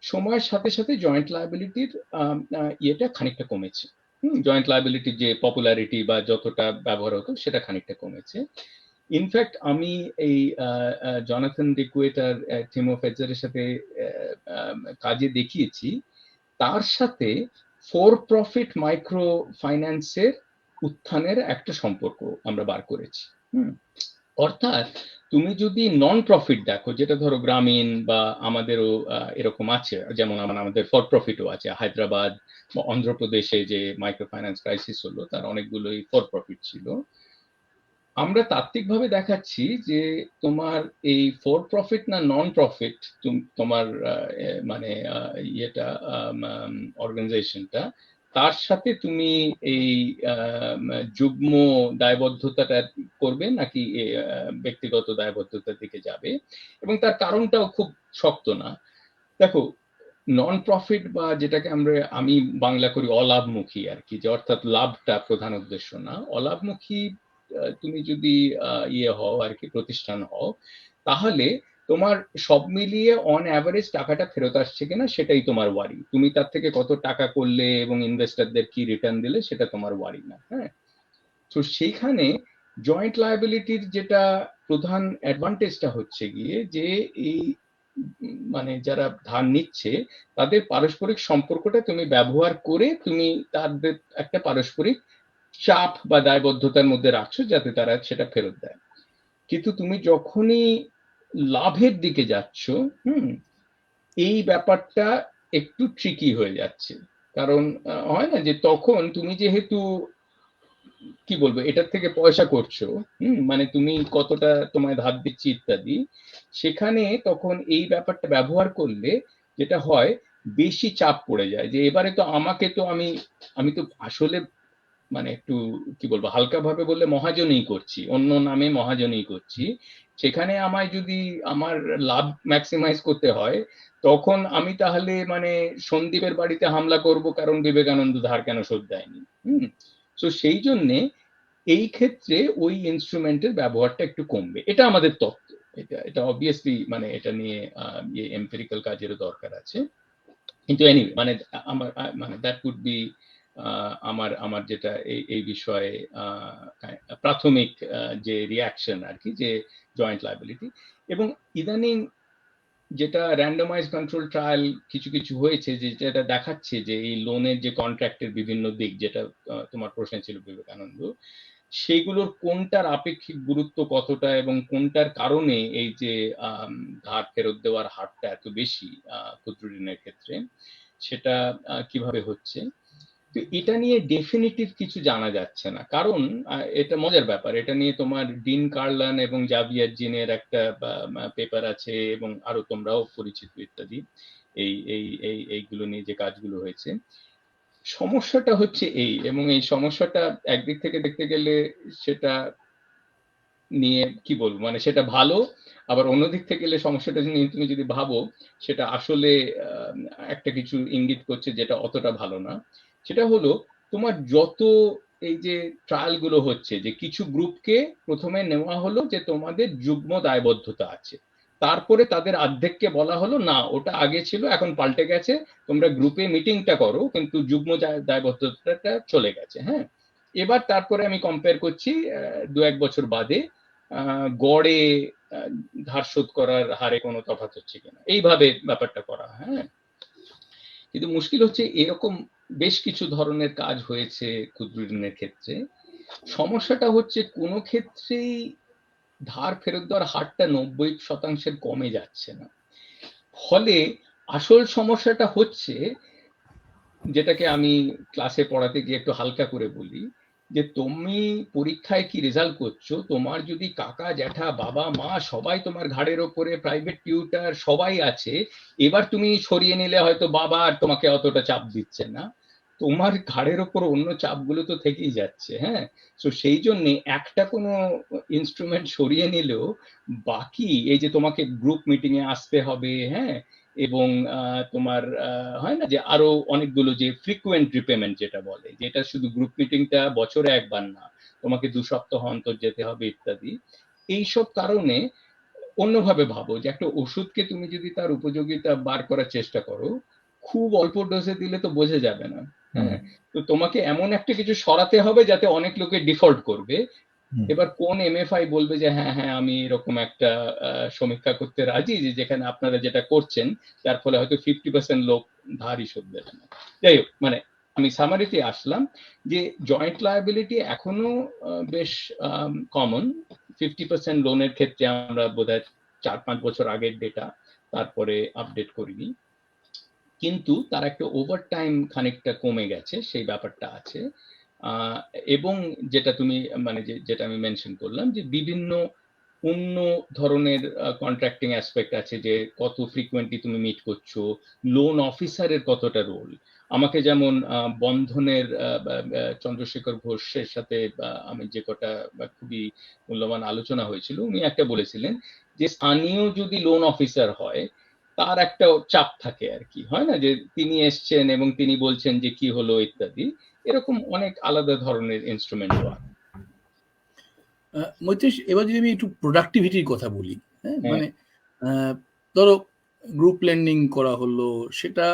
Speaker 2: সময়ের সাথে সাথে জয়েন্ট লায়াবিলিটির ইয়েটা খানিকটা কমেছে। জয়েন্ট লায়াবিলিটির যে পপুলারিটি বা যতটা ব্যবহার হতো সেটা খানিকটা কমেছে। ইনফ্যাক্ট আমি এই জনাথন ডিকুয়েট আর টেমো ফেজারের সাথে কাজে দেখিয়েছি, তার সাথে ফর প্রফিট মাইক্রো ফাইন্যান্সের উত্থানের একটা সম্পর্ক আমরা বার করেছি। অর্থাৎ তুমি যদি নন প্রফিট দেখো, যেটা ধরো গ্রামীণ বা আমাদেরও এরকম আছে, যেমন আমাদের ফর প্রফিটও আছে, হায়দ্রাবাদ বা অন্ধ্রপ্রদেশে যে মাইক্রো ফাইন্যান্স ক্রাইসিস হলো তার অনেকগুলোই ফর প্রফিট ছিল। আমরা তাত্ত্বিকভাবে দেখাচ্ছি যে তোমার এই ফর প্রফিট না নন প্রফিট, তোমার মানে ইয়েটা অর্গানাইজেশনটা, তার সাথে তুমি এই যুগ্ম দায়বদ্ধতাটা করবে নাকি ব্যক্তিগত দায়বদ্ধতার দিকে যাবে, এবং তার কারণটাও খুব শক্ত না। দেখো, নন প্রফিট বা যেটাকে আমি বাংলা করি অলাভমুখী আর কি, যে অর্থাৎ লাভটা প্রধান উদ্দেশ্য না, অলাভমুখী তুমি যদি ইয়ে হও আর কি, প্রতিষ্ঠান হও, তাহলে তোমার সব মিলিয়ে অন অ্যাভারেজ টাকাটা ফেরত আসছে কিনা সেটাই তোমার ওয়ারি। তুমি তার থেকে কত টাকা করলে এবং ইনভেস্টরদের কি রিটার্ন দিলে সেটা তোমার ওয়ারি না। হ্যাঁ, তো সেইখানে জয়েন্ট লায়াবিলিটির যেটা প্রধান অ্যাডভান্টেজটা হচ্ছে গিয়ে, যে এই মানে যারা ধার নিচ্ছে তাদের পারস্পরিক সম্পর্কটা তুমি ব্যবহার করে তুমি তাদের একটা পারস্পরিক চাপ বা দায়বদ্ধতার মধ্যে রাখছো যাতে তারা সেটা ফেরত দেয়। কিন্তু তুমি যখনই লাভের দিকে যাচ্ছ, এই ব্যাপারটা একটু ট্রিকি হয়ে যাচ্ছে। কারণ হয় না যে তখন তুমি যেহেতু কি বলবো এটার থেকে পয়সা করছো, মানে তুমি কতটা তোমায় ধার দিচ্ছি ইত্যাদি, সেখানে তখন এই ব্যাপারটা ব্যবহার করলে যেটা হয়, বেশি চাপ পড়ে যায়, যে এবারে তো আমাকে তো আমি তো আসলে মানে একটু কি বলবো হালকা ভাবে বললে মহাজনই করছি, অন্য নামে মহাজনই করছি। সেখানে আমায় যদি আমার লাভ ম্যাক্সিমাইজ করতে হয়, তখন আমি তাহলে মানে সন্দীপের বাড়িতে হামলা করব কারণ বিবেকানন্দ ধার কেন শোধ দেয়নি। তো সেই জন্যে এই ক্ষেত্রে ওই ইনস্ট্রুমেন্টের ব্যবহারটা একটু কমবে, এটা আমাদের তত্ত্ব। এটা অবভিয়াসলি মানে এটা নিয়ে এম্পিরিক্যাল কাজেরও দরকার আছে। কিন্তু এনিওয়ে মানে আমার মানে দ্যাট উড বি আমার যেটা এই বিষয়ে প্রাথমিক যে রিয়াকশন আর কি, যে জয়েন্ট লায়াবিলিটি। এবং ইদানিং যেটা র্যান্ডমাইজ কন্ট্রোল ট্রায়াল কিছু কিছু হয়েছে, যেটা দেখাচ্ছে যে এই লোনের যে কন্ট্রাক্টের বিভিন্ন দিক, যেটা তোমার প্রশ্ন ছিল বিবেকানন্দ, সেইগুলোর কোনটার আপেক্ষিক গুরুত্ব কতটা এবং কোনটার কারণে এই যে ধার ফেরত দেওয়ার হারটা এত বেশি ক্ষুদ্র ঋণের ক্ষেত্রে, সেটা কিভাবে হচ্ছে, তো এটা নিয়ে ডেফিনিটিভ কিছু জানা যাচ্ছে না। কারণ এটা মজার ব্যাপার, এটা নিয়ে তোমার ডিন কার্লান এবং জাভিয়ার জিনের একটা পেপার আছে, এবং আরো তোমরাও পরিচিত ইত্যাদি এইগুলো নিয়ে যে কাজগুলো হয়েছে। সমস্যাটা হচ্ছে এবং এই সমস্যাটা একদিক থেকে দেখতে গেলে সেটা নিয়ে কি বলবো, মানে সেটা ভালো, আবার অন্যদিক থেকে গেলে সমস্যাটা নিয়ে তুমি যদি ভাবো সেটা আসলে একটা কিছু ইঙ্গিত করছে যেটা অতটা ভালো না। সেটা হলো তোমার যত এই যে ট্রায়াল গুলো হচ্ছে, যে কিছু গ্রুপকে প্রথমে নেওয়া হলো যে তোমাদের যুগ্ম দায়বদ্ধতা আছে, তারপরে তাদের অর্ধেককে বলা হলো না ওটা আগে ছিল এখন পাল্টে গেছে, তোমরা গ্রুপে মিটিংটা করো কিন্তু যুগ্ম দায়বদ্ধতাটা চলে গেছে। হ্যাঁ, এবার তারপরে আমি কম্পেয়ার করছি 2-1 বছর বাদে গড়ে ধার শোধ করার হারে কোনো তফাৎ হচ্ছে কিনা, এইভাবে ব্যাপারটা করা। হ্যাঁ, কিন্তু মুশকিল হচ্ছে এরকম বেশ কিছু ধরনের কাজ হয়েছে ক্ষুদ্র ঋণের ক্ষেত্রে। সমস্যাটা হচ্ছে কোনো ক্ষেত্রেই ধার ফেরত দেওয়ার হারটা 90% কমে যাচ্ছে না। ফলে আসল সমস্যাটা হচ্ছে, যেটাকে আমি ক্লাসে পড়াতে গিয়ে একটু হালকা করে বলি, যে তুমি পরীক্ষায় কি রেজাল্ট করছো, তোমার যদি কাকা জ্যাঠা বাবা মা সবাই তোমার ঘাড়ের ওপরে প্রাইভেট টিউটার সবাই আছে, এবার তুমি সরিয়ে নিলে হয়তো বাবা আর তোমাকে অতটা চাপ দিচ্ছে না, তোমার ঘাড়ের ওপর অন্য চাপগুলো তো থেকেই যাচ্ছে। হ্যাঁ, তো সেই জন্য একটা কোনো ইনস্ট্রুমেন্ট সরিয়ে নিলেও বাকি এই যে তোমাকে গ্রুপ মিটিং এ আসতে হবে, হ্যাঁ, এবং তোমার হয় না যে আরো অনেকগুলো যে ফ্রিকুয়েন্ট রিপেমেন্ট যেটা বলে, যেটা শুধু গ্রুপ মিটিংটা বছরে একবার না, তোমাকে 2 সপ্তাহ অন্তর যেতে হবে ইত্যাদি, এইসব কারণে অন্যভাবে ভাবো যে একটা ওষুধকে তুমি যদি তার উপযোগিতা বার করার চেষ্টা করো, খুব অল্প ডোজে দিলে তো বোঝা যাবে না। হ্যাঁ, তো তোমাকে এমন একটা কিছু সরাতে হবে যাতে অনেক লোকে ডিফল্ট করবে। এবার কোন এমএফআই বলবে যে হ্যাঁ হ্যাঁ আমি এরকম একটা সমীক্ষা করতে রাজি, যে যেখানে আপনারা যেটা করছেন তার ফলে হয়তো 50% লোক ধারই শোধ দেবে না। যাই হোক, মানে আমি সামারিতে আসলাম যে জয়েন্ট লায়াবিলিটি এখনো বেশ কমন। 50% লোনের ক্ষেত্রে আমরা বোধহয় 4-5 বছর আগের ডেটা তারপরে আপডেট করিনি, কিন্তু তার একটা ওভার টাইম খানিকটা কমে গেছে, সেই ব্যাপারটা আছে। এবং যেটা তুমি মানে যেটা আমি মেনশন করলাম, যে বিভিন্ন অন্য ধরনের কন্ট্রাক্টিং অ্যাসপেক্ট আছে, যে কত ফ্রিকুয়েন্টলি তুমি মিট করছো, লোন অফিসারের কতটা রোল। আমাকে যেমন বন্ধনের চন্দ্রশেখর ঘোষের সাথে আমি যে কটা খুবই মূল্যবান আলোচনা হয়েছিল, উনি একটা বলেছিলেন যে স্থানীয় যদি লোন অফিসার হয় তার একটা চাপ থাকে আর কি, হয় না, যে তিনি এসছেন এবং তিনি বলছেন যে কি হলো ইত্যাদি, এরকম অনেক আলাদা ধরনের ইনস্ট্রুমেন্টও আছে।
Speaker 4: মৈত্রেশ, এবার যদি আমি একটু প্রোডাক্টিভিটির কথা বলি, হ্যাঁ, মানে ধরো গ্রুপ লেন্ডিং করা হলো, সেটা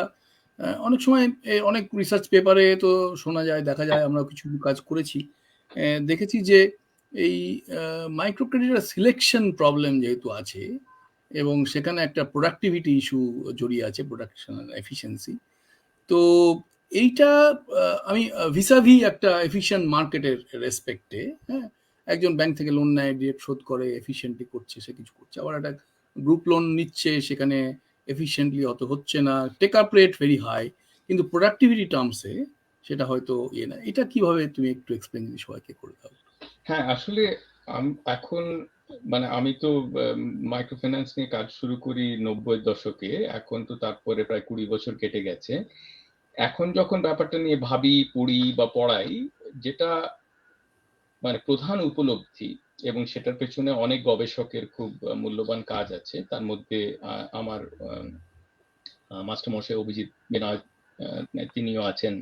Speaker 4: অনেক সময় অনেক রিসার্চ পেপারে তো শোনা যায়, দেখা যায়, আমরা কিছু কাজ করেছি, দেখেছি যে এই মাইক্রো ক্রেডিটের সিলেকশন প্রবলেম যেহেতু আছে এবং সেখানে একটা প্রোডাক্টিভিটি ইস্যু জড়িয়ে আছে, প্রোডাকশন এফিসিয়েন্সি, তো এইটা আমি ভিসাভি একটা এফিশিয়েন্ট মার্কেটের রেসপেক্টে, হ্যাঁ, একজন ব্যাংক থেকে লোন নেয়, ডিরেক্ট শোধ করে, এফিশিয়েন্টলি করছে, সে কিছু করছে, আবার একটা গ্রুপ লোন নিচ্ছে, সেখানে এফিশিয়েন্টলি অত হচ্ছে না, take up rate very high, কিন্তু প্রোডাক্টিভিটি টার্মসে সেটা হয়তো ইয়ে না। এটা কিভাবে তুমি একটু এক্সপ্লেন যদি সবাইকে করে দাও।
Speaker 2: হ্যাঁ, আসলে এখন মানে আমি তো মাইক্রো ফিন্যান্স নিয়ে কাজ শুরু করি 90-এর দশকে, এখন তো তারপরে প্রায় 20 বছর কেটে গেছে। এখন যখন ব্যাপারটা নিয়ে ভাবি, পড়ি বা পড়াই, যেটা মানে প্রধান উপলব্ধি, এবং সেটার পেছনে অনেক গবেষকের খুব মূল্যবান কাজ আছে, তার মধ্যে আমার মাস্টারমশাই অভিজিৎ বিনয় তিনিও আছেন,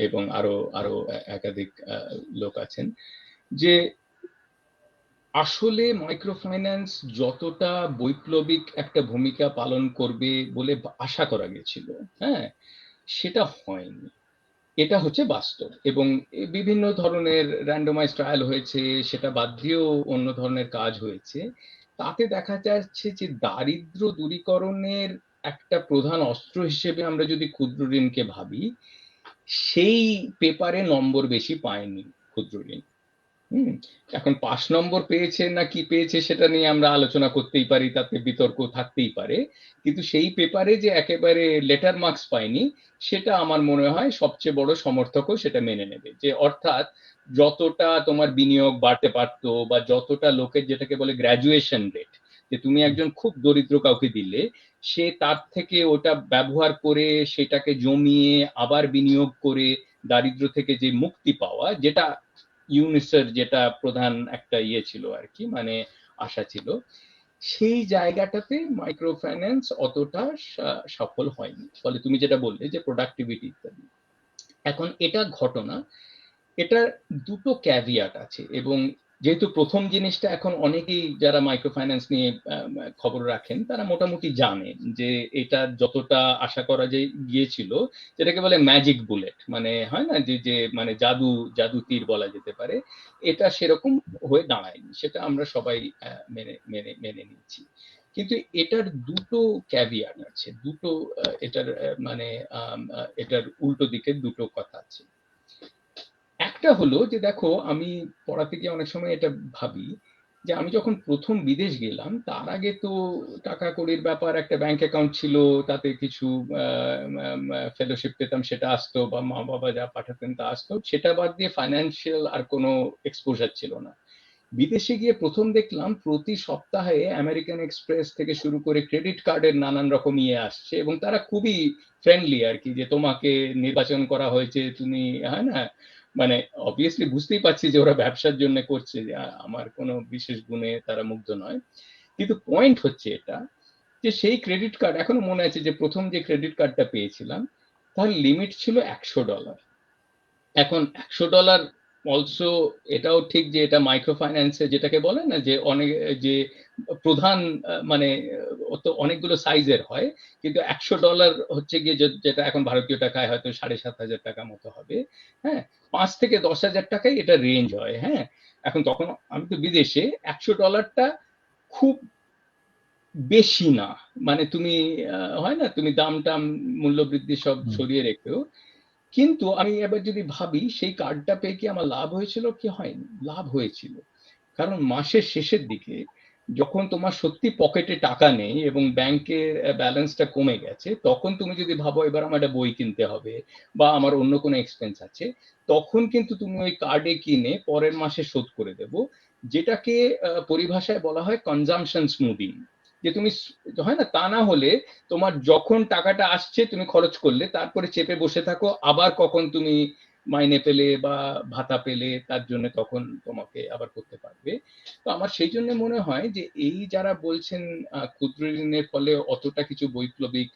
Speaker 2: এবং আরো একাধিক লোক আছেন, যে আসলে মাইক্রো ফাইন্যান্স যতটা বৈপ্লবিক একটা ভূমিকা পালন করবে বলে আশা করা গেছিল, হ্যাঁ, সেটা হয়নি। এটা হচ্ছে বাস্তব। এবং বিভিন্ন ধরনের র্যান্ডমাইজ ট্রায়াল হয়েছে, সেটা বাদ দিয়েও অন্য ধরনের কাজ হয়েছে। তাতে দেখা যাচ্ছে যে দারিদ্র দূরীকরণের একটা প্রধান অস্ত্র হিসেবে আমরা যদি ক্ষুদ্র ঋণকে ভাবি, সেই পেপারে নম্বর বেশি পায়নি ক্ষুদ্র ঋণ। এখন 5 নম্বর পেয়েছে না কি পেয়েছে সেটা নিয়ে আমরা আলোচনা করতেই পারি, তাতে বিতর্ক থাকতেই পারে, কিন্তু সেই পেপারে যে একেবারে লেটার মার্কস পায়নি, সেটা আমার মনে হয় সবচেয়ে বড় সমর্থকও সেটা মেনে নেবে। যে অর্থাৎ যতটা তোমার বিনিয়োগ বাড়তে পারতো, বা যতটা লোকের যেটাকে বলে গ্র্যাজুয়েশন রেট, যে তুমি একজন খুব দরিদ্র কাউকে দিলে, সে তার থেকে ওটা ব্যবহার করে সেটাকে জমিয়ে আবার বিনিয়োগ করে দারিদ্র থেকে যে মুক্তি পাওয়া, যেটা ইউনিসের যেটা প্রধান একটা ইয়ে ছিল আর কি, মানে আশা ছিল, সেই জায়গাটাতে মাইক্রো ফাইন্যান্স অতটা সফল হয়নি। ফলে তুমি যেটা বললে যে প্রোডাক্টিভিটি ইত্যাদি, এখন এটা ঘটনা, এটার দুটো ক্যাভিয়াট আছে। এবং যেহেতু প্রথম জিনিসটা এখন অনেকেই যারা মাইক্রো ফাইন্যান্স নিয়ে খবর রাখেন তারা মোটামুটি জানেন যে এটা যতটা আশা করা গিয়েছিল, যেটাকে বলে ম্যাজিক বুলেট, মানে হয় না যে যে মানে জাদু জাদু তীর বলা যেতে পারে, এটা সেরকম হয়ে দাঁড়ায়নি, সেটা আমরা সবাই মেনে মেনে মেনে নিচ্ছি। কিন্তু এটার দুটো ক্যাভিয়াট আছে, দুটো এটার মানে এটার উল্টো দিকের দুটো কথা আছে। একটা হলো যে দেখো, আমি পড়াতে গিয়ে অনেক সময় এটা ভাবি যে আমি যখন প্রথম বিদেশ গেলাম তার আগে তো টাকা কড়ির ব্যাপার, একটা ব্যাংক অ্যাকাউন্ট ছিল, তাতে কিছু ফেলোশিপ পেতাম সেটা আসতো, বা মা বাবা যা পাঠাতেন তা আসতো, সেটা বাদ দিয়ে ফাইন্যান্সিয়াল আর কোনো এক্সপোজার ছিল না। বিদেশে গিয়ে প্রথম দেখলাম প্রতি সপ্তাহে আমেরিকান এক্সপ্রেস থেকে শুরু করে ক্রেডিট কার্ডের নানান রকম ইয়ে আসছে, এবং তারা খুবই ফ্রেন্ডলি আর কি, যে তোমাকে নির্বাচন করা হয়েছে, তুমি, হয় না, মানে অবভিয়াসলি বুঝতেই পারছি যে ওরা ব্যবসার জন্য করছে, যে আমার কোনো বিশেষ গুণে তারা মুগ্ধ নয়। কিন্তু পয়েন্ট হচ্ছে এটা, যে সেই ক্রেডিট কার্ড এখনো মনে আছে, যে প্রথম যে ক্রেডিট কার্ডটা পেয়েছিলাম তার লিমিট ছিল $100। এখন $100 অলসো, এটাও ঠিক যে এটা মাইক্রো ফাইন্যান্সে যেটাকে বলে না যে অনেক, যে প্রধান মানে তো অনেকগুলো সাইজের হয়, কিন্তু $100 হচ্ছে গিয়ে যেটা এখন ভারতীয় টাকায় হয়তো 7,500 টাকা মতো হবে। হ্যাঁ, 5 থেকে 10,000 টাকায় এটা রেঞ্জ হয়। হ্যাঁ, এখন তখন আমি তো বিদেশে, $100টা খুব বেশি না, মানে তুমি হয় না, তুমি দাম টাম মূল্য বৃদ্ধি সব সরিয়ে রেখেও। কিন্তু আমি এবার যদি ভাবি সেই কার্ডটা পেয়ে কি আমার লাভ হয়েছিল কি হয়নি, লাভ হয়েছিল। কারণ মাসের শেষের দিকে যখন তোমার সত্যি পকেটে টাকা নেই এবং ব্যাংকের ব্যালেন্সটা কমে গেছে, তখন তুমি যদি ভাবো এবার আমার একটা বই কিনতে হবে বা আমার অন্য কোনো এক্সপেন্স আছে, তখন কিন্তু তুমি ওই কার্ডে কিনে পরের মাসে শোধ করে দেবো, যেটাকে পরিভাষায় বলা হয় কনজাম্পশন স্মুদিং। যে তুমি, হয় না, তা না হলে তোমার যখন টাকাটা আসছে তুমি খরচ করলে, তারপরে চেপে বসে থাকো আবার কখন তুমি মাইনে পেলে বা ভাতা পেলে তার জন্য তখন তোমাকে আবার করতে পারবে। তো আমার সেই জন্য মনে হয় যে এই যারা বলছেন ক্ষুদ্র ঋণের ফলে অতটা কিছু বৈপ্লবিক,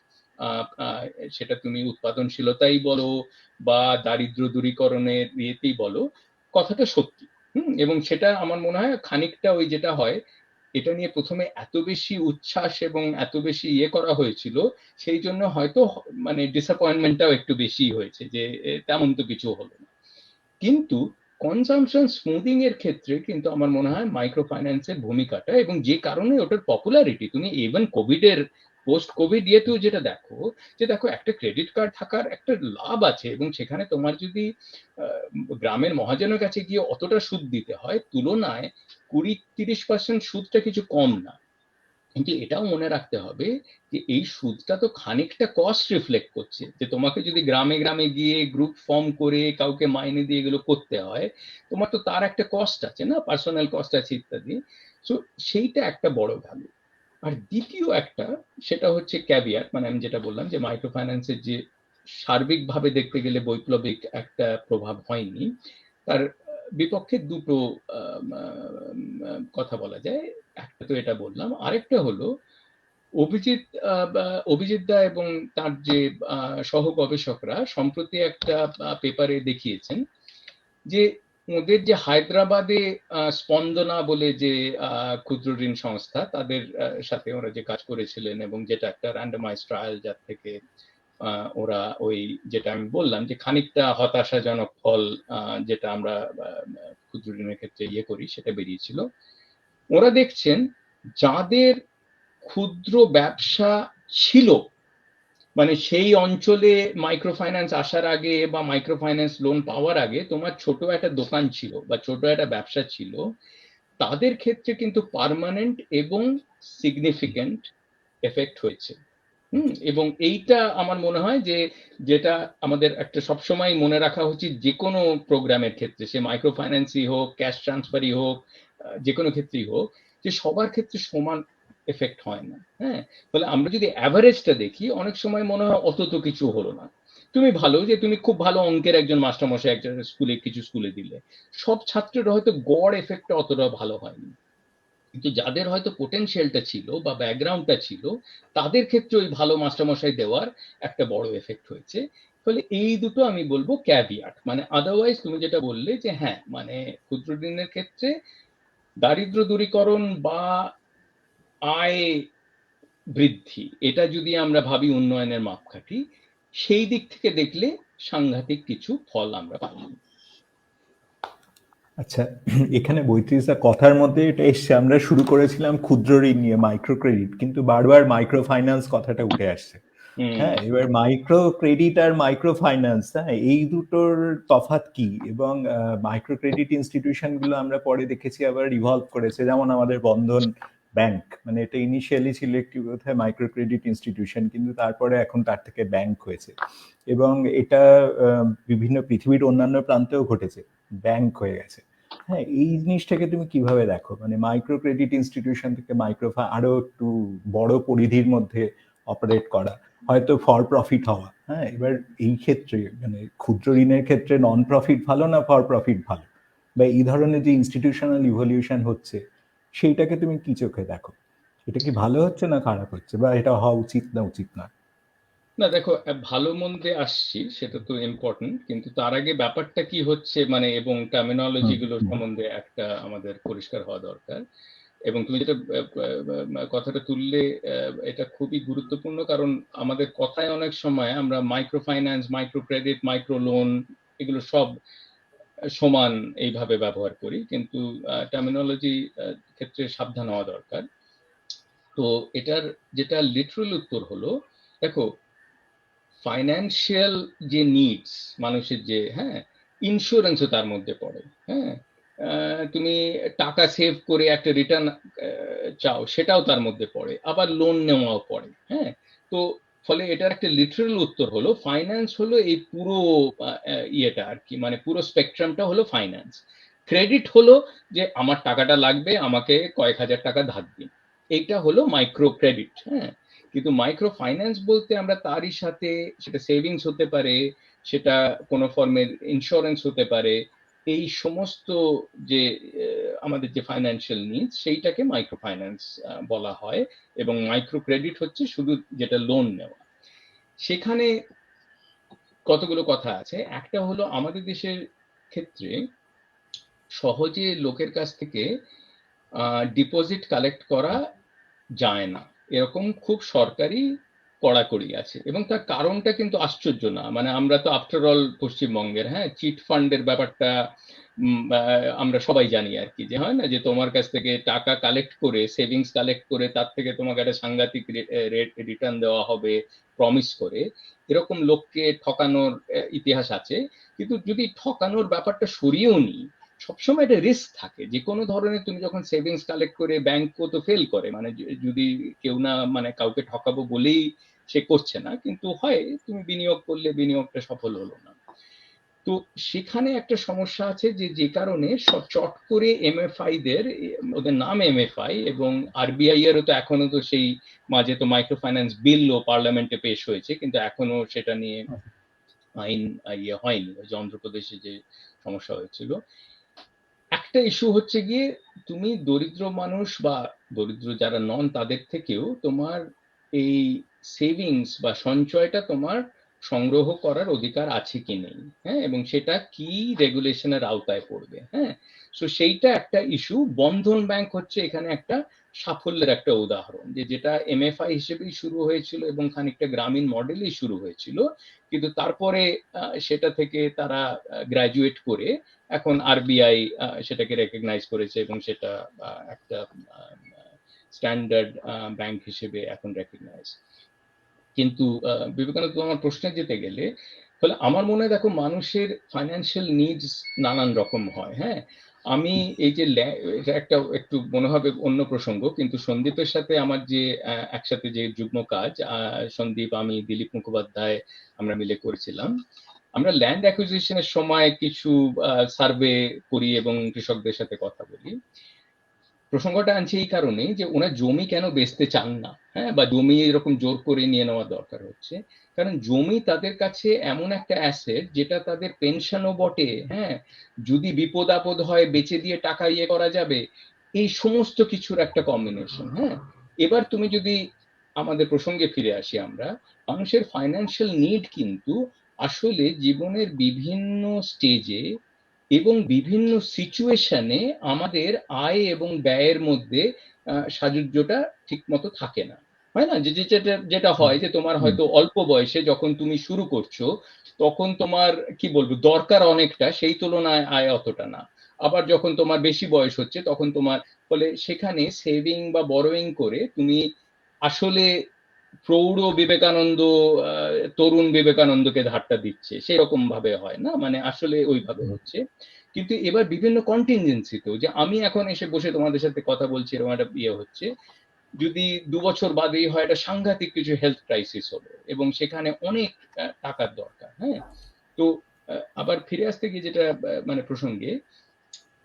Speaker 2: সেটা তুমি উৎপাদনশীলতাই বলো বা দারিদ্র দূরীকরণের ইয়েতেই বলো, কথাটা সত্যি। এবং সেটা আমার মনে হয় খানিকটা ওই যেটা হয়, এটা নিয়ে প্রথমে এত বেশি উচ্ছ্বাস এবং এত বেশি ইয়ে করা হয়েছিল, সেই জন্য হয়তো মানে ডিসঅ্যাপয়েন্টমেন্টটাও একটু বেশি হয়েছে, যে তেমন তো কিছু হলো না। কিন্তু কনজাম্পশন স্মুদিং এর ক্ষেত্রে কিন্তু আমার মনে হয় মাইক্রো ফাইন্যান্সের ভূমিকাটা, এবং যে কারণে ওটার পপুলারিটি, তুমি ইভেন কোভিড এর পোস্ট কোভিড ইয়েতেও যেটা দেখো, যে দেখো একটা ক্রেডিট কার্ড থাকার একটা লাভ আছে, এবং সেখানে তোমার যদি গ্রামের মহাজনের কাছে গিয়ে অতটা সুদ দিতে হয়, তুলনায় 20-30% সুদটা কিছু কম না। কিন্তু এটাও মনে রাখতে হবে যে এই সুদটা তো খানিকটা কস্ট রিফ্লেক্ট করছে, যে তোমাকে যদি গ্রামে গ্রামে গিয়ে গ্রুপ ফর্ম করে কাউকে মাইনে দিয়ে এগুলো করতে হয়, তোমার তো তার একটা কস্ট আছে না, পার্সোনাল কস্ট আছে ইত্যাদি। সো সেইটা একটা বড় ভ্যালু। আর দ্বিতীয় একটা, সেটা হচ্ছে ক্যাভিয়াট, মানে আমি যেটা বললাম যে মাইক্রো ফাইন্যান্সের যে সার্বিকভাবে দেখতে গেলে বৈপ্লবিক একটা প্রভাব হয়নি, তার বিপক্ষে দুটো কথা বলা যায়। একটা তো এটা বললাম, আরেকটা হলো অভিজিৎ দা এবং তার যে সহ গবেষকরা সম্প্রতি একটা পেপারে দেখিয়েছেন যে ওদের যে হায়দ্রাবাদে স্পন্দনা বলে যে ক্ষুদ্র ঋণ সংস্থা, তাদের সাথে ওরা যে কাজ করেছিলেন, এবং যেটা একটা র্যান্ডমাইজ ট্রায়াল, যার থেকে ওরা ওই যেটা আমি বললাম যে খানিকটা হতাশাজনক ফল যেটা আমরা ক্ষুদ্র ঋণের ক্ষেত্রে করি, সেটা বেরিয়েছিল। ওরা দেখছেন যাদের ক্ষুদ্র ব্যবসা ছিল, মানে সেই অঞ্চলে মাইক্রো ফাইন্যান্স আসার আগে বা মাইক্রো ফাইন্যান্স লোন পাওয়ার আগে তোমার ছোট একটা দোকান ছিল বা ছোট একটা ব্যবসা ছিল, তাদের ক্ষেত্রে কিন্তু পার্মানেন্ট এবং সিগনিফিক্যান্ট এফেক্ট হয়েছে। এবং এইটা আমার মনে হয় যে যেটা আমাদের একটা সবসময় মনে রাখা উচিত, যে কোনো প্রোগ্রামের ক্ষেত্রে, সে মাইক্রো ফাইন্যান্সই হোক, ক্যাশ ট্রান্সফারই হোক, যে কোনো ক্ষেত্রেই হোক, যে সবার ক্ষেত্রে সমান এফেক্ট হয় না। হ্যাঁ, তাহলে আমরা যদি অ্যাভারেজটা দেখি, অনেক সময় মনে হয় অত তো কিছু হলো না। তুমি ভালো যে তুমি খুব ভালো অঙ্কের একজন মাস্টারমশাই একটা স্কুলে কিছু স্কুলে দিলে, সব ছাত্রের হয়তো গড় এফেক্টটা অতটা ভালো হয়নি, কিন্তু যাদের হয়তো পোটেনশিয়ালটা ছিল বা ব্যাকগ্রাউন্ডটা ছিল, তাদের ক্ষেত্রে ওই ভালো মাস্টারমশাই দেওয়ার একটা বড় এফেক্ট হয়েছে। ফলে এই দুটো আমি বলবো ক্যাভিয়াট। মানে আদারওয়াইজ তুমি যেটা বললে যে হ্যাঁ, মানে ক্ষুদ্র ঋণের ক্ষেত্রে দারিদ্র দূরীকরণ বা আয় বৃদ্ধি, এটা যদি আমরা ভাবি উন্নয়নের মাপকাঠি, সেই দিক থেকে দেখলে সাংঘাতিক কিছু ফল আমরা পাই।
Speaker 3: আচ্ছা, এখানে ৩২টা কথার মধ্যে এটা এসছে, আমরা শুরু করেছিলাম ক্ষুদ্র ঋণ নিয়ে, মাইক্রো ক্রেডিট, কিন্তু বারবার মাইক্রো ফাইন্যান্স কথাটা উঠে আসছে। হ্যাঁ, এবার মাইক্রো ক্রেডিট আর মাইক্রো ফাইন্যান্স, হ্যাঁ, এই দুটোর তফাৎ কি? এবং মাইক্রো ক্রেডিট ইনস্টিটিউশন গুলো আমরা পরে দেখেছি আবার ইভলভ করেছে, যেমন আমাদের বন্ধন ব্যাংক, মানে এটা ইনিশিয়ালি ছিল একটি বোধহয় মাইক্রো ক্রেডিট ইনস্টিটিউশন, কিন্তু তারপরে এখন তার থেকে ব্যাংক হয়েছে, এবং এটা বিভিন্ন পৃথিবীর অন্যান্য প্রান্তেও ঘটেছে, ব্যাংক হয়ে গেছে। হ্যাঁ, এই জিনিসটাকে তুমি কিভাবে দেখো? মানে মাইক্রো ক্রেডিট ইনস্টিটিউশন থেকে মাইক্রো আরো একটু বড় পরিধির মধ্যে অপারেট করা, হয়তো ফর প্রফিট হওয়া। হ্যাঁ, এবার এই ক্ষেত্রে মানে ক্ষুদ্র ঋণের ক্ষেত্রে নন প্রফিট ভালো না ফর প্রফিট ভালো, বা এই ধরনের যে ইনস্টিটিউশনাল ইভলিউশন হচ্ছে, সেইটাকে তুমি কি চোখে দেখো? এটা কি ভালো হচ্ছে না খারাপ হচ্ছে, বা এটা হওয়া উচিত না উচিত না?
Speaker 2: না দেখো, ভালো মন্দে আসছি, সেটা তো ইম্পর্টেন্ট, কিন্তু তার আগে ব্যাপারটা কি হচ্ছে মানে, এবং টার্মিনোলজি গুলো সম্বন্ধে একটা আমাদের পরিষ্কার হওয়া দরকার। এবং তুমি যেটা কথাটা তুললে, এটা খুবই গুরুত্বপূর্ণ, কারণ আমাদের কথায় অনেক সময় আমরা micro finance, micro credit, micro loan, এগুলো সব সমান এইভাবে ব্যবহার করি, কিন্তু টার্মিনোলজি ক্ষেত্রে সাবধান হওয়া দরকার। তো এটার যেটা লিটারাল উত্তর হলো, দেখো ফাইন্যান্সিয়াল যে নিডস মানুষের, যে হ্যাঁ, ইন্স্যুরেন্সও তার মধ্যে পড়ে। হ্যাঁ, তুমি টাকা সেভ করে একটা রিটার্ন চাও, সেটাও তার মধ্যে পড়ে, আবার লোন নেওয়াও পড়ে। হ্যাঁ, তো ফলে এটার একটা লিটারাল উত্তর হলো, ফাইন্যান্স হলো এই পুরো ইয়েটা আর কি, মানে পুরো স্পেকট্রামটা হলো ফাইন্যান্স। ক্রেডিট হলো যে আমার টাকাটা লাগবে, আমাকে কয়েক হাজার টাকা ধার দিন, এইটা হলো মাইক্রো ক্রেডিট। হ্যাঁ, কিন্তু মাইক্রো ফাইন্যান্স বলতে আমরা তারই সাথে, সেটা সেভিংস হতে পারে, সেটা কোনো ফর্মের ইন্স্যুরেন্স হতে পারে, এই সমস্ত যে আমাদের যে ফাইন্যান্সিয়াল নিডস, সেইটাকে মাইক্রো ফাইন্যান্স বলা হয়। এবং মাইক্রো ক্রেডিট হচ্ছে শুধু যেটা লোন নেওয়া। সেখানে কতগুলো কথা আছে। একটা হলো, আমাদের দেশের ক্ষেত্রে সহজে লোকের কাছ থেকে ডিপোজিট কালেক্ট করা যায় না, এরকম খুব সরকারি কড়াকড়ি আছে। এবং তার কারণটা কিন্তু আশ্চর্য না, মানে আমরা তো আফটার অল পশ্চিমবঙ্গের, হ্যাঁ, চিট ফান্ডের ব্যাপারটা আমরা সবাই জানি আর কি, যে হয় না যে তোমার কাছ থেকে টাকা কালেক্ট করে, সেভিংস কালেক্ট করে, তার থেকে তোমাকে একটা সাংঘাতিক রেট রিটার্ন দেওয়া হবে প্রমিস করে, এরকম লোককে ঠকানোর ইতিহাস আছে। কিন্তু যদি ঠকানোর ব্যাপারটা সরিয়েও নিই, সবসময় একটা রিস্ক থাকে যে কোনো ধরনের। তুমি যখন সেভিংস কালেক্ট করে, ব্যাংকও তো ফেল করে, মানে যদি কেউ না, মানে কাউকে ঠকাবো বলেই সে করছে না, কিন্তু হয় তুমি বিনিয়োগ করলে বিনিয়োগটা সফল হলো না। তো সেখানে একটা সমস্যা আছে, যে কারণে চট করে এমএফআই দের, ওদের নাম এমএফআই, এবং আরবিআই এরও তো এখনো তো সেই মাঝে তো মাইক্রো ফাইন্যান্স বিলও পার্লামেন্টে পেশ হয়েছে, কিন্তু এখনো সেটা নিয়ে আইন হয়নি, ওই যে অন্ধ্রপ্রদেশে যে সমস্যা হয়েছিল। একটা ইস্যু হচ্ছে গিয়ে, তুমি দরিদ্র মানুষ বা দরিদ্র যারা নন, তাদের থেকেও তোমার এই সেভিংস বা সঞ্চয়টা তোমার সংগ্রহ করার অধিকার আছে কি নেই, হ্যাঁ, এবং সেটা কি রেগুলেশনের আওতায় পড়বে, হ্যাঁ। সো সেইটা একটা ইস্যু। বন্ধন ব্যাংক হচ্ছে এখানে একটা সাফল্যের একটা উদাহরণ, যেটা এমএফআই হিসেবেই শুরু হয়েছিল এবং খানিকটা গ্রামীণ মডেলেই শুরু হয়েছিল, কিন্তু তারপরে সেটা থেকে তারা গ্রাজুয়েট করে এখন আরবিআই সেটাকে রেকগনাইজ করেছে এবং সেটা একটা স্ট্যান্ডার্ড ব্যাংক হিসেবে এখন রেকগনাইজ। কিন্তু বিবেকানন্দ, আমার প্রশ্নে যেতে গেলে, ফলে আমার মনে হয় দেখো মানুষের ফাইন্যান্সিয়াল নিডস নানান রকম হয়, হ্যাঁ। আমি এই যে এটা একটা একটু মনে হবে অন্য প্রসঙ্গ, কিন্তু সন্দীপের সাথে আমার যে একসাথে যে যুগ্ম কাজ, সন্দীপ, আমি, দিলীপ মুখোপাধ্যায় আমরা মিলে করেছিলাম। আমরা ল্যান্ড অ্যাকুইজিশনের সময় কিছু সার্ভে করি এবং কৃষকদের সাথে কথা বলি। প্রসঙ্গটা আনছি এই কারণেই যে ওরা জমি কেন বেচতে চান না, হ্যাঁ, বা জমি এরকম জোর করে নিয়ে নেওয়া দরকার হচ্ছে, কারণ জমি তাদের কাছে এমন একটা অ্যাসেট যেটা তাদের পেনশনও বটে, হ্যাঁ, যদি বিপদ আপদ হয় বেচে দিয়ে টাকা ইয়ে করা যাবে, এই সমস্ত কিছুর একটা কম্বিনেশন, হ্যাঁ। এবার তুমি যদি আমাদের প্রসঙ্গে ফিরে আসি, আমরা মানুষের ফাইন্যান্সিয়াল নিড কিন্তু আসলে জীবনের বিভিন্ন স্টেজে এবং বিভিন্ন সিচুয়েশনে আমাদের আয় এবং ব্যয়ের মধ্যে সাযুজ্যটা ঠিক মতো থাকে না, হয় না? যেটা হয় যে তোমার হয়তো অল্প বয়সে যখন তুমি শুরু করছো তখন তোমার কি বলবো দরকার অনেকটা, সেই তুলনায় আয় অতটা না। আবার যখন তোমার বেশি বয়স হচ্ছে তখন তোমার, ফলে সেখানে সেভিং বা বরোয়িং করে তুমি আসলে প্রৌঢ় বিবেকানন্দ তরুণ বিবেকানন্দকে ধারটা দিচ্ছে, সেরকম ভাবে হয় না, মানে আসলে ওইভাবে হচ্ছে। কিন্তু এবার বিভিন্ন কন্টিনজেন্সিতেও, যে আমি এখন এসে বসে তোমাদের সাথে কথা বলছি, এরকম একটা ইয়ে হচ্ছে, যদি 2 বছর বাদেই হয় একটা সাংঘাতিক কিছু হেলথ ক্রাইসিস হলো এবং সেখানে অনেক টাকার দরকার, হ্যাঁ। তো আবার ফিরে আসতে গিয়ে যেটা মানে প্রসঙ্গে,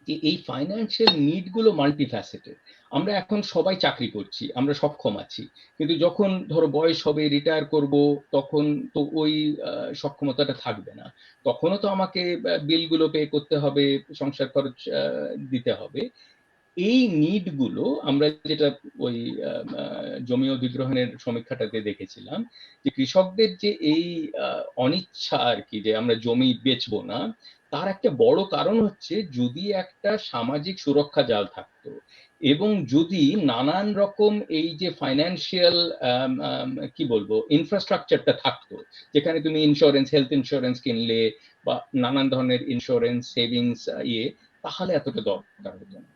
Speaker 2: যে এই ফাইন্যান্সিয়াল নিড গুলো মাল্টিফ্যাসেটেড। আমরা এখন সবাই চাকরি করছি, আমরা সক্ষম আছি, কিন্তু যখন ধরো বয়স হবে, রিটায়ার করব, তখন তো ওই সক্ষমতাটা থাকবে না, তখনও তো আমাকে বিলগুলো পে করতে হবে, সংসার খরচ দিতে হবে। এই নিড গুলো আমরা যেটা ওই জমি অধিগ্রহণের সমীক্ষাটাতে দেখেছিলাম, যে কৃষকদের যে এই অনিচ্ছা আর কি, যে আমরা জমি বেচবো না, তার একটা বড় কারণ হচ্ছে যদি একটা সামাজিক সুরক্ষা জাল থাকতো এবং যদি নানান রকম এই যে ফাইন্যান্সিয়াল কি বলবো ইনফ্রাস্ট্রাকচারটা থাকতো, যেখানে তুমি ইন্স্যুরেন্স, হেলথ ইন্স্যুরেন্স কিনলে বা নানান ধরনের ইন্স্যুরেন্স, সেভিংস তাহলে এতটা দরকার হতো না।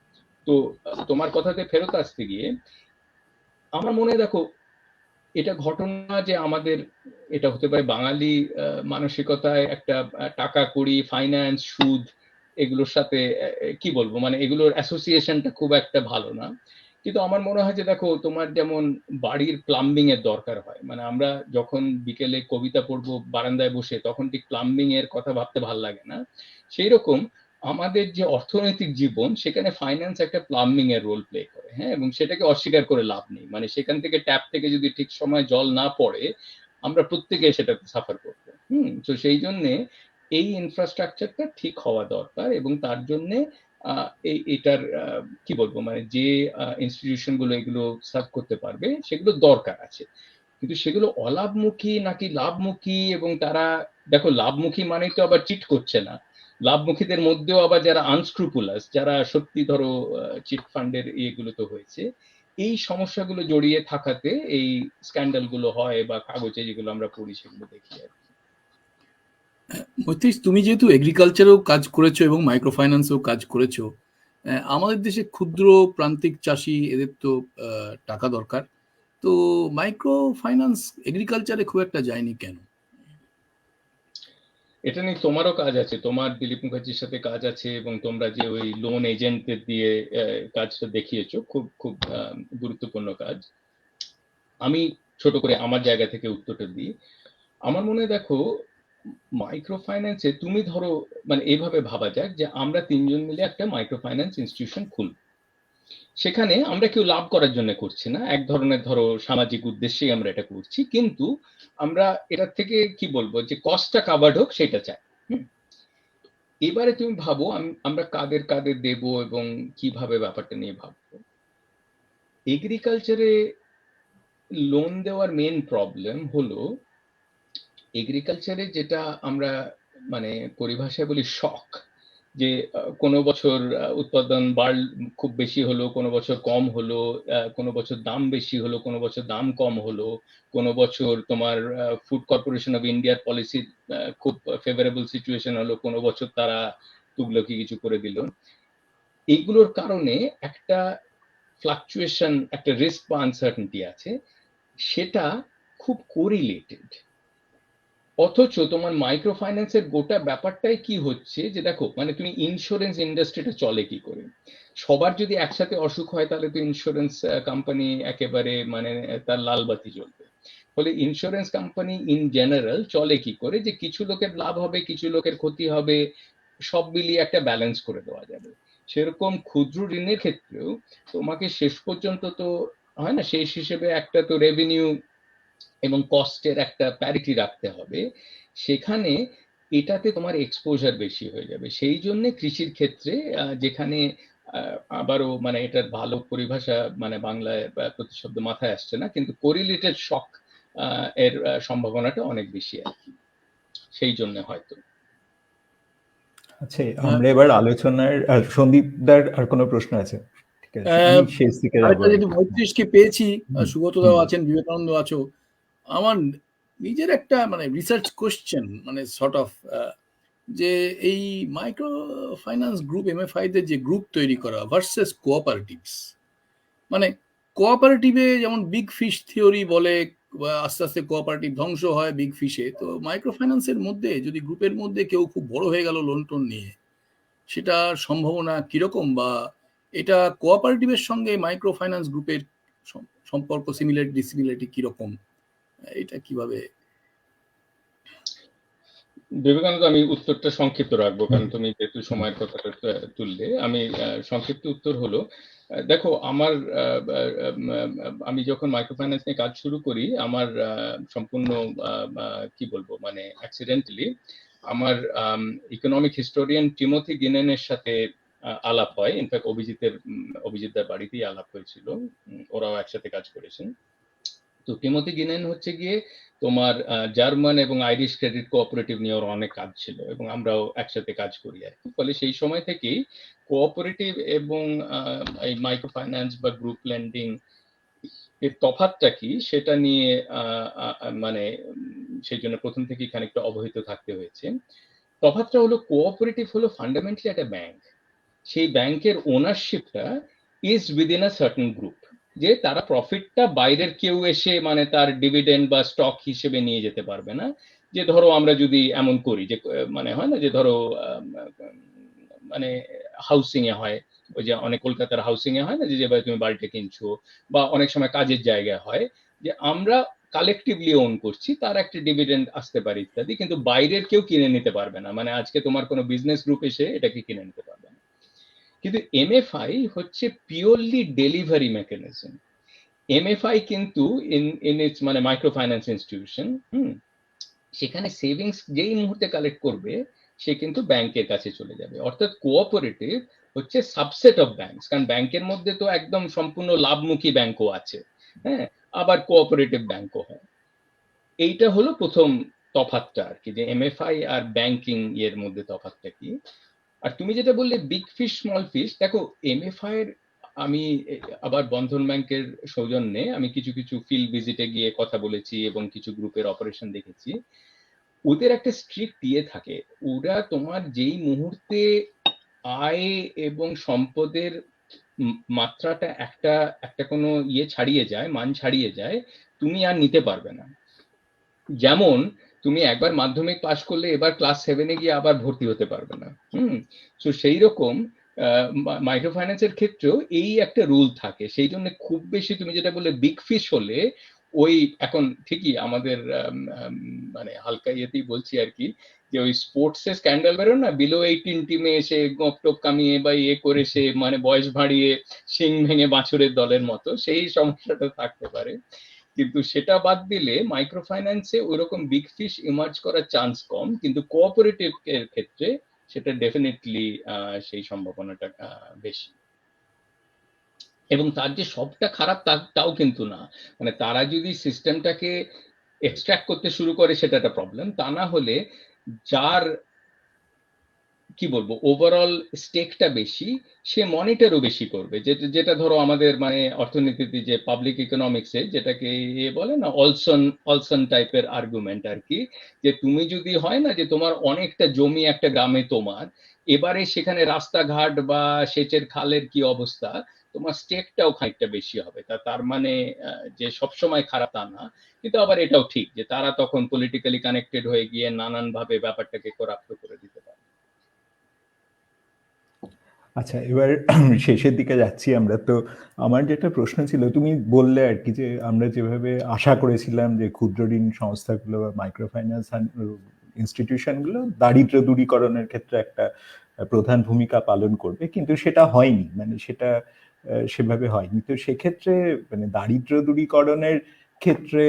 Speaker 2: তো তোমার কথাতে ফেরত আসতে গিয়ে আমার মনে হয় দেখো, এটা ঘটনা যে আমাদের এটা হতে পারে বাঙালি মানসিকতায় একটা টাকা কড়ি, ফাইন্যান্স, সুদ, এগুলোর সাথে কি বলবো মানে এগুলোর অ্যাসোসিয়েশনটা খুব একটা ভালো না। কিন্তু আমার মনে হয় যে দেখো, তোমার যেমন বাড়ির প্লাম্বিং এর দরকার হয়, মানে আমরা যখন বিকেলে কবিতা পড়বো বারান্দায় বসে, তখন ঠিক প্লাম্বিং এর কথা ভাবতে ভাল লাগে না, সেই রকম আমাদের যে অর্থনৈতিক জীবন, সেখানে ফাইন্যান্স একটা প্লাম্বিং এর রোল প্লে করে, হ্যাঁ, এবং সেটাকে অস্বীকার করে লাভ নেই। মানে সেখান থেকে ট্যাপ থেকে যদি ঠিক সময় জল না পড়ে, আমরা প্রত্যেকে সেটাতে সাফার করবো। তো সেই জন্যে এই ইনফ্রাস্ট্রাকচারটা ঠিক হওয়া দরকার এবং তার জন্যে এটার কি বলবো মানে যে ইনস্টিটিউশন গুলো এগুলো সার্ভ করতে পারবে সেগুলো দরকার আছে, কিন্তু সেগুলো অলাভমুখী নাকি লাভমুখী, এবং তারা দেখো লাভমুখী মানে তো আবার চিট করছে না, লাভমুখীদের মধ্যেও আবার যারা আনস্ক্রুপুলাস, যারা সত্যি ধরো চিট ফান্ডের ইয়েগুলো তো হয়েছে, এই সমস্যাগুলো জড়িয়ে থাকাতে এই স্ক্যান্ডাল গুলো হয় বা কাগজে যেগুলো আমরা পড়ি সেগুলো দেখি আর কি।
Speaker 4: মৈত্রী, তুমি যেহেতু এগ্রিকালচারেও কাজ করেছো এবং মাইক্রো ফাইন্যান্সেও কাজ করেছো, আমাদের দেশে ক্ষুদ্র প্রান্তিক চাষি, এদের তো টাকা দরকার, তো মাইক্রো ফাইন্যান্স এগ্রিকালচারে খুব একটা যায়নি কেন?
Speaker 2: এটা নিয়ে তোমারও কাজ আছে, তোমার দিলীপ মুখার্জির সাথে কাজ আছে, এবং তোমরা যে ওই লোন এজেন্টদের দিয়ে কাজটা দেখিয়েছো, খুব খুব গুরুত্বপূর্ণ কাজ। আমি ছোট করে আমার জায়গা থেকে উত্তরটা দিই। আমার মনে হয় দেখো, মাইক্রো ফাইন্যান্সে তুমি ধরো মানে এইভাবে ভাবা যাক যে আমরা 3 জন মিলে একটা মাইক্রো ফাইন্যান্স ইনস্টিটিউশন খুলব, সেখানে আমরা কেউ লাভ করার জন্য করছি না, এক ধরনের ধরো সামাজিক উদ্দেশ্যেই আমরা এটা করছি, কিন্তু আমরা এটার থেকে কি বলবো যে কস্টটা কাভার্ড হোক সেটা চাই। এবারে তুমি ভাবো আমরা কাদের কাদের দেব এবং কিভাবে ব্যাপারটা নিয়ে ভাববো। এগ্রিকালচারে লোন দেওয়ার মেন প্রবলেম হলো এগ্রিকালচারে যেটা আমরা মানে পরিভাষায় বলি শক, যে কোনো বছর উৎপাদন খুব বেশি হলো, কোনো বছর কম হলো, কোনো বছর দাম বেশি হলো, কোনো বছর দাম কম হলো, কোনো বছর তোমার ফুড কর্পোরেশন অফ ইন্ডিয়ার পলিসি খুব ফেভারেবল সিচুয়েশন হলো, কোনো বছর তারা তুগলকি কিছু করে দিল। এইগুলোর কারণে একটা ফ্লাকচুয়েশন, একটা রিস্ক বা আনসার্টেনটি আছে, সেটা খুব কোরিলেটেড। অথচ তোমার মাইক্রো ফাইন্যান্সের গোটা ব্যাপারটাই কি হচ্ছে যে দেখো, মানে তুমি ইন্স্যুরেন্স ইন্ডাস্ট্রিটা চলে কি করে, সবার যদি একসাথে অসুখ হয় তাহলে তো ইন্স্যুরেন্স কোম্পানি একেবারে মানে তার লাল বাতি জ্বলবে। ফলে ইন্স্যুরেন্স কোম্পানি ইন জেনারেল চলে কি করে, যে কিছু লোকের লাভ হবে, কিছু লোকের ক্ষতি হবে, সব মিলিয়ে একটা ব্যালেন্স করে দেওয়া যাবে। সেরকম ক্ষুদ্র ঋণের ক্ষেত্রেও তোমাকে শেষ পর্যন্ত তো হয় না, শেষ হিসেবে একটা তো রেভিনিউ এবং কস্টের একটা প্যারিটি রাখতে হবে। সেখানে এটাতে তোমার এক্সপোজার বেশি হয়ে যাবে। সেই জন্য কৃষির ক্ষেত্রে যেখানে আবারও মানে এটার ভালো পরিভাষা মানে বাংলায় প্রতিশব্দ মাথায় আসছে না, কিন্তু কোরিলেটেড শক এর সম্ভাবনাটা অনেক বেশি আর কি, সেই জন্য হয়তো।
Speaker 3: আচ্ছা, আমরা এবার আলোচনার সন্দীপদার আর কোনো প্রশ্ন আছে? ঠিক আছে, আমি শেষ দিকে যাবো।
Speaker 4: আরেকটা যেহেতু মৈত্রীশকে পেয়েছি, সুগতদাও আছেন, বিবেকানন্দ আছো, আমার নিজের একটা মানে রিসার্চ কোশ্চেন, মানে সর্ট অফ, যে এই মাইক্রো ফাইন্যান্স গ্রুপ এমএফআই দের যে গ্রুপ তৈরি করা ভার্সেস কোঅপারেটিভস, মানে কোঅপারেটিভে যেমন বিগ ফিশ থিওরি বলে, আস্তে আস্তে কোঅপারেটিভ ধ্বংস হয় বিগ ফিশে, তো মাইক্রো ফাইন্যান্সের মধ্যে যদি গ্রুপের মধ্যে কেউ খুব বড় হয়ে গেল লোন টোন নিয়ে, সেটার সম্ভাবনা কিরকম, বা এটা কোঅপারেটিভের সঙ্গে মাইক্রো ফাইন্যান্স গ্রুপের সম্পর্ক, সিমিলারিটি ডিসিমিলারিটি কিরকম, এটা কিভাবে?
Speaker 2: বিবেকানন্দ, আমি উত্তরটা সংক্ষিপ্ত রাখবো, কারণ তুমি যেহেতু সময়ের কথাটা তুললে। আমি সংক্ষিপ্ত উত্তর হলো, দেখো আমি যখন মাইক্রো ফাইন্যান্স নিয়ে কাজ শুরু করি, আমার সম্পূর্ণ কি বলবো মানে অ্যাক্সিডেন্টালি আমার ইকোনমিক হিস্টোরিয়ান টিমোথি গিনেনের সাথে আলাপ হয়। ইনফ্যাক্ট অভিজিৎদার বাড়িতেই আলাপ হয়েছিল, ওরাও একসাথে কাজ করেছেন। তো টিমোথি গিনেন হচ্ছে গিয়ে তোমার জার্মান এবং আইরিশ ক্রেডিট কোঅপারেটিভ নিয়ে ওর অনেক কাজ ছিল, এবং আমরাও একসাথে কাজ করি আর কি। ফলে সেই সময় থেকেই কোঅপারেটিভ এবং এই মাইক্রো ফাইন্যান্স বা গ্রুপ লেন্ডিং এর তফাৎটা কি সেটা নিয়ে মানে সেই জন্য প্রথম থেকেই খানিকটা অবহিত থাকতে হয়েছে। তফাৎটা হলো, কোঅপারেটিভ হলো ফান্ডামেন্টালি একটা ব্যাংক। সেই ব্যাংকের ওনারশিপটা is within a certain group, যে তারা প্রফিটটা বাইরের কেউ এসে মানে তার ডিভিডেন্ড বা স্টক হিসেবে নিয়ে যেতে পারবে না। যে ধরো আমরা যদি এমন করি যে মানে হয় না, যে ধরো মানে হাউসিং এ হয়, ওই যে অনেক কলকাতার হাউসিং এ হয় না, যে যেভাবে তুমি বাড়িটা কিনছো, বা অনেক সময় কাজের জায়গায় হয়, যে আমরা কালেকটিভলি ওন করছি, তার একটা ডিভিডেন্ড আসতে পারে ইত্যাদি, কিন্তু বাইরের কেউ কিনে নিতে পারবে না। মানে আজকে তোমার কোনো বিজনেস গ্রুপ এসে এটাকে কিনে নিতে পারবে না। কিন্তু এমএফআই হচ্ছে পিওরলি ডেলিভারি মেকানিজম। এমএফআই কিন্তু ইন ইটস মানে মাইক্রো ফাইন্যান্স ইনস্টিটিউশন, সেখানে সেভিংস যেই মুহূর্তে কালেক্ট করবে সে কিন্তু ব্যাংকের কাছে চলে যাবে। অর্থাৎ কোঅপারেটিভ হচ্ছে সাবসেট অফ ব্যাংকস, কারণ ব্যাংকের মধ্যে তো একদম সম্পূর্ণ লাভমুখী ব্যাংকও আছে, হ্যাঁ, আবার কোঅপারেটিভ ব্যাংকও হয়। এইটা হলো প্রথম তফাৎটা আর কি, যে এমএফআই আর ব্যাংকিং এর মধ্যে তফাৎটা কি। আর তুমি যেটা বললে বিগ ফিশ স্মল ফিশ, দেখো এমএফআই এর আমি আবার বন্ধন ব্যাংকের সৌজন্যে আমি কিছু কিছু ফিল্ড ভিজিটে গিয়ে কথা বলেছি এবং কিছু গ্রুপের অপারেশন দেখেছি। ওদের একটা স্ট্রিক্ট ইয়ে থাকে, ওরা তোমার যেই মুহূর্তে আয় এবং সম্পদের মাত্রাটা একটা কোনো ইয়ে ছাড়িয়ে যায়, মান ছাড়িয়ে যায়, তুমি আর নিতে পারবে না। যেমন তুমি একবার মাধ্যমিক পাশ করলে এবার ক্লাস 7-এ গিয়ে আবার ভর্তি হতে পারবে না। তো সেই রকম মাইক্রো ফাইন্যান্সের ক্ষেত্রেও এই একটা রুল থাকে। সেই জন্য খুব বেশি তুমি যেটা বললে বিগ ফিশ হলে, ওই এখন ঠিকই আমাদের মানে হালকা ইয়েতেই বলছি আর কি, যে ওই স্পোর্টসে স্ক্যান্ডাল বেরো না, বিলো 18 টিমে এসে গপ টপ কামিয়ে বা ইয়ে করে সে মানে বয়স ভাড়িয়ে শিং ভেঙে বাছুরের দলের মতো, সেই সমস্যাটা থাকতে পারে। কিন্তু সেটা বাদ দিলে মাইক্রো ফাইন্যান্সে ওইরকম বিগ ফিশ ইমার্জ করার চান্স কম, কিন্তু কোঅপারেটিভ এর ক্ষেত্রে সেটা ডেফিনেটলি সেই সম্ভাবনাটা বেশি। এবং তার যে সবটা খারাপ তাও কিন্তু না, মানে তারা যদি সিস্টেমটাকে এক্সট্রাক্ট করতে শুরু করে সেটা একটা প্রবলেম। তা না হলে যার কি বলবো ওভারঅল স্টেকটা বেশি, সে মনিটরও বেশি করবে। যেটা ধরো আমাদের মানে অর্থনীতিতে যে পাবলিক ইকোনমিক্সে যেটাকে বলে না অলসন টাইপের আর্গুমেন্ট আর কি, যে তুমি যদি হয় না যে তোমার অনেকটা জমি একটা গ্রামে তোমার, এবারে সেখানে রাস্তাঘাট বা সেচের খালের কি অবস্থা, তোমার স্টেকটাও খানিকটা বেশি হবে। তার মানে যে সবসময় খারাপ তা না, কিন্তু আবার এটাও ঠিক যে তারা তখন পলিটিক্যালি কানেক্টেড হয়ে গিয়ে নানান ভাবে ব্যাপারটাকে করাপ্ট করে দিতে পারে।
Speaker 3: আচ্ছা, এবার শেষের দিকে যাচ্ছি আমরা। তো আমার যেটা প্রশ্ন ছিল, তুমি বললে আর কি যে আমরা যেভাবে আশা করেছিলাম যে ক্ষুদ্র ঋণ সংস্থাগুলো বা মাইক্রো ফাইন্যান্স ইনস্টিটিউশনগুলো দারিদ্র দূরীকরণের ক্ষেত্রে একটা প্রধান ভূমিকা পালন করবে, কিন্তু সেটা হয়নি, মানে সেটা সেভাবে হয়নি। তো সেক্ষেত্রে মানে দারিদ্র দূরীকরণের ক্ষেত্রে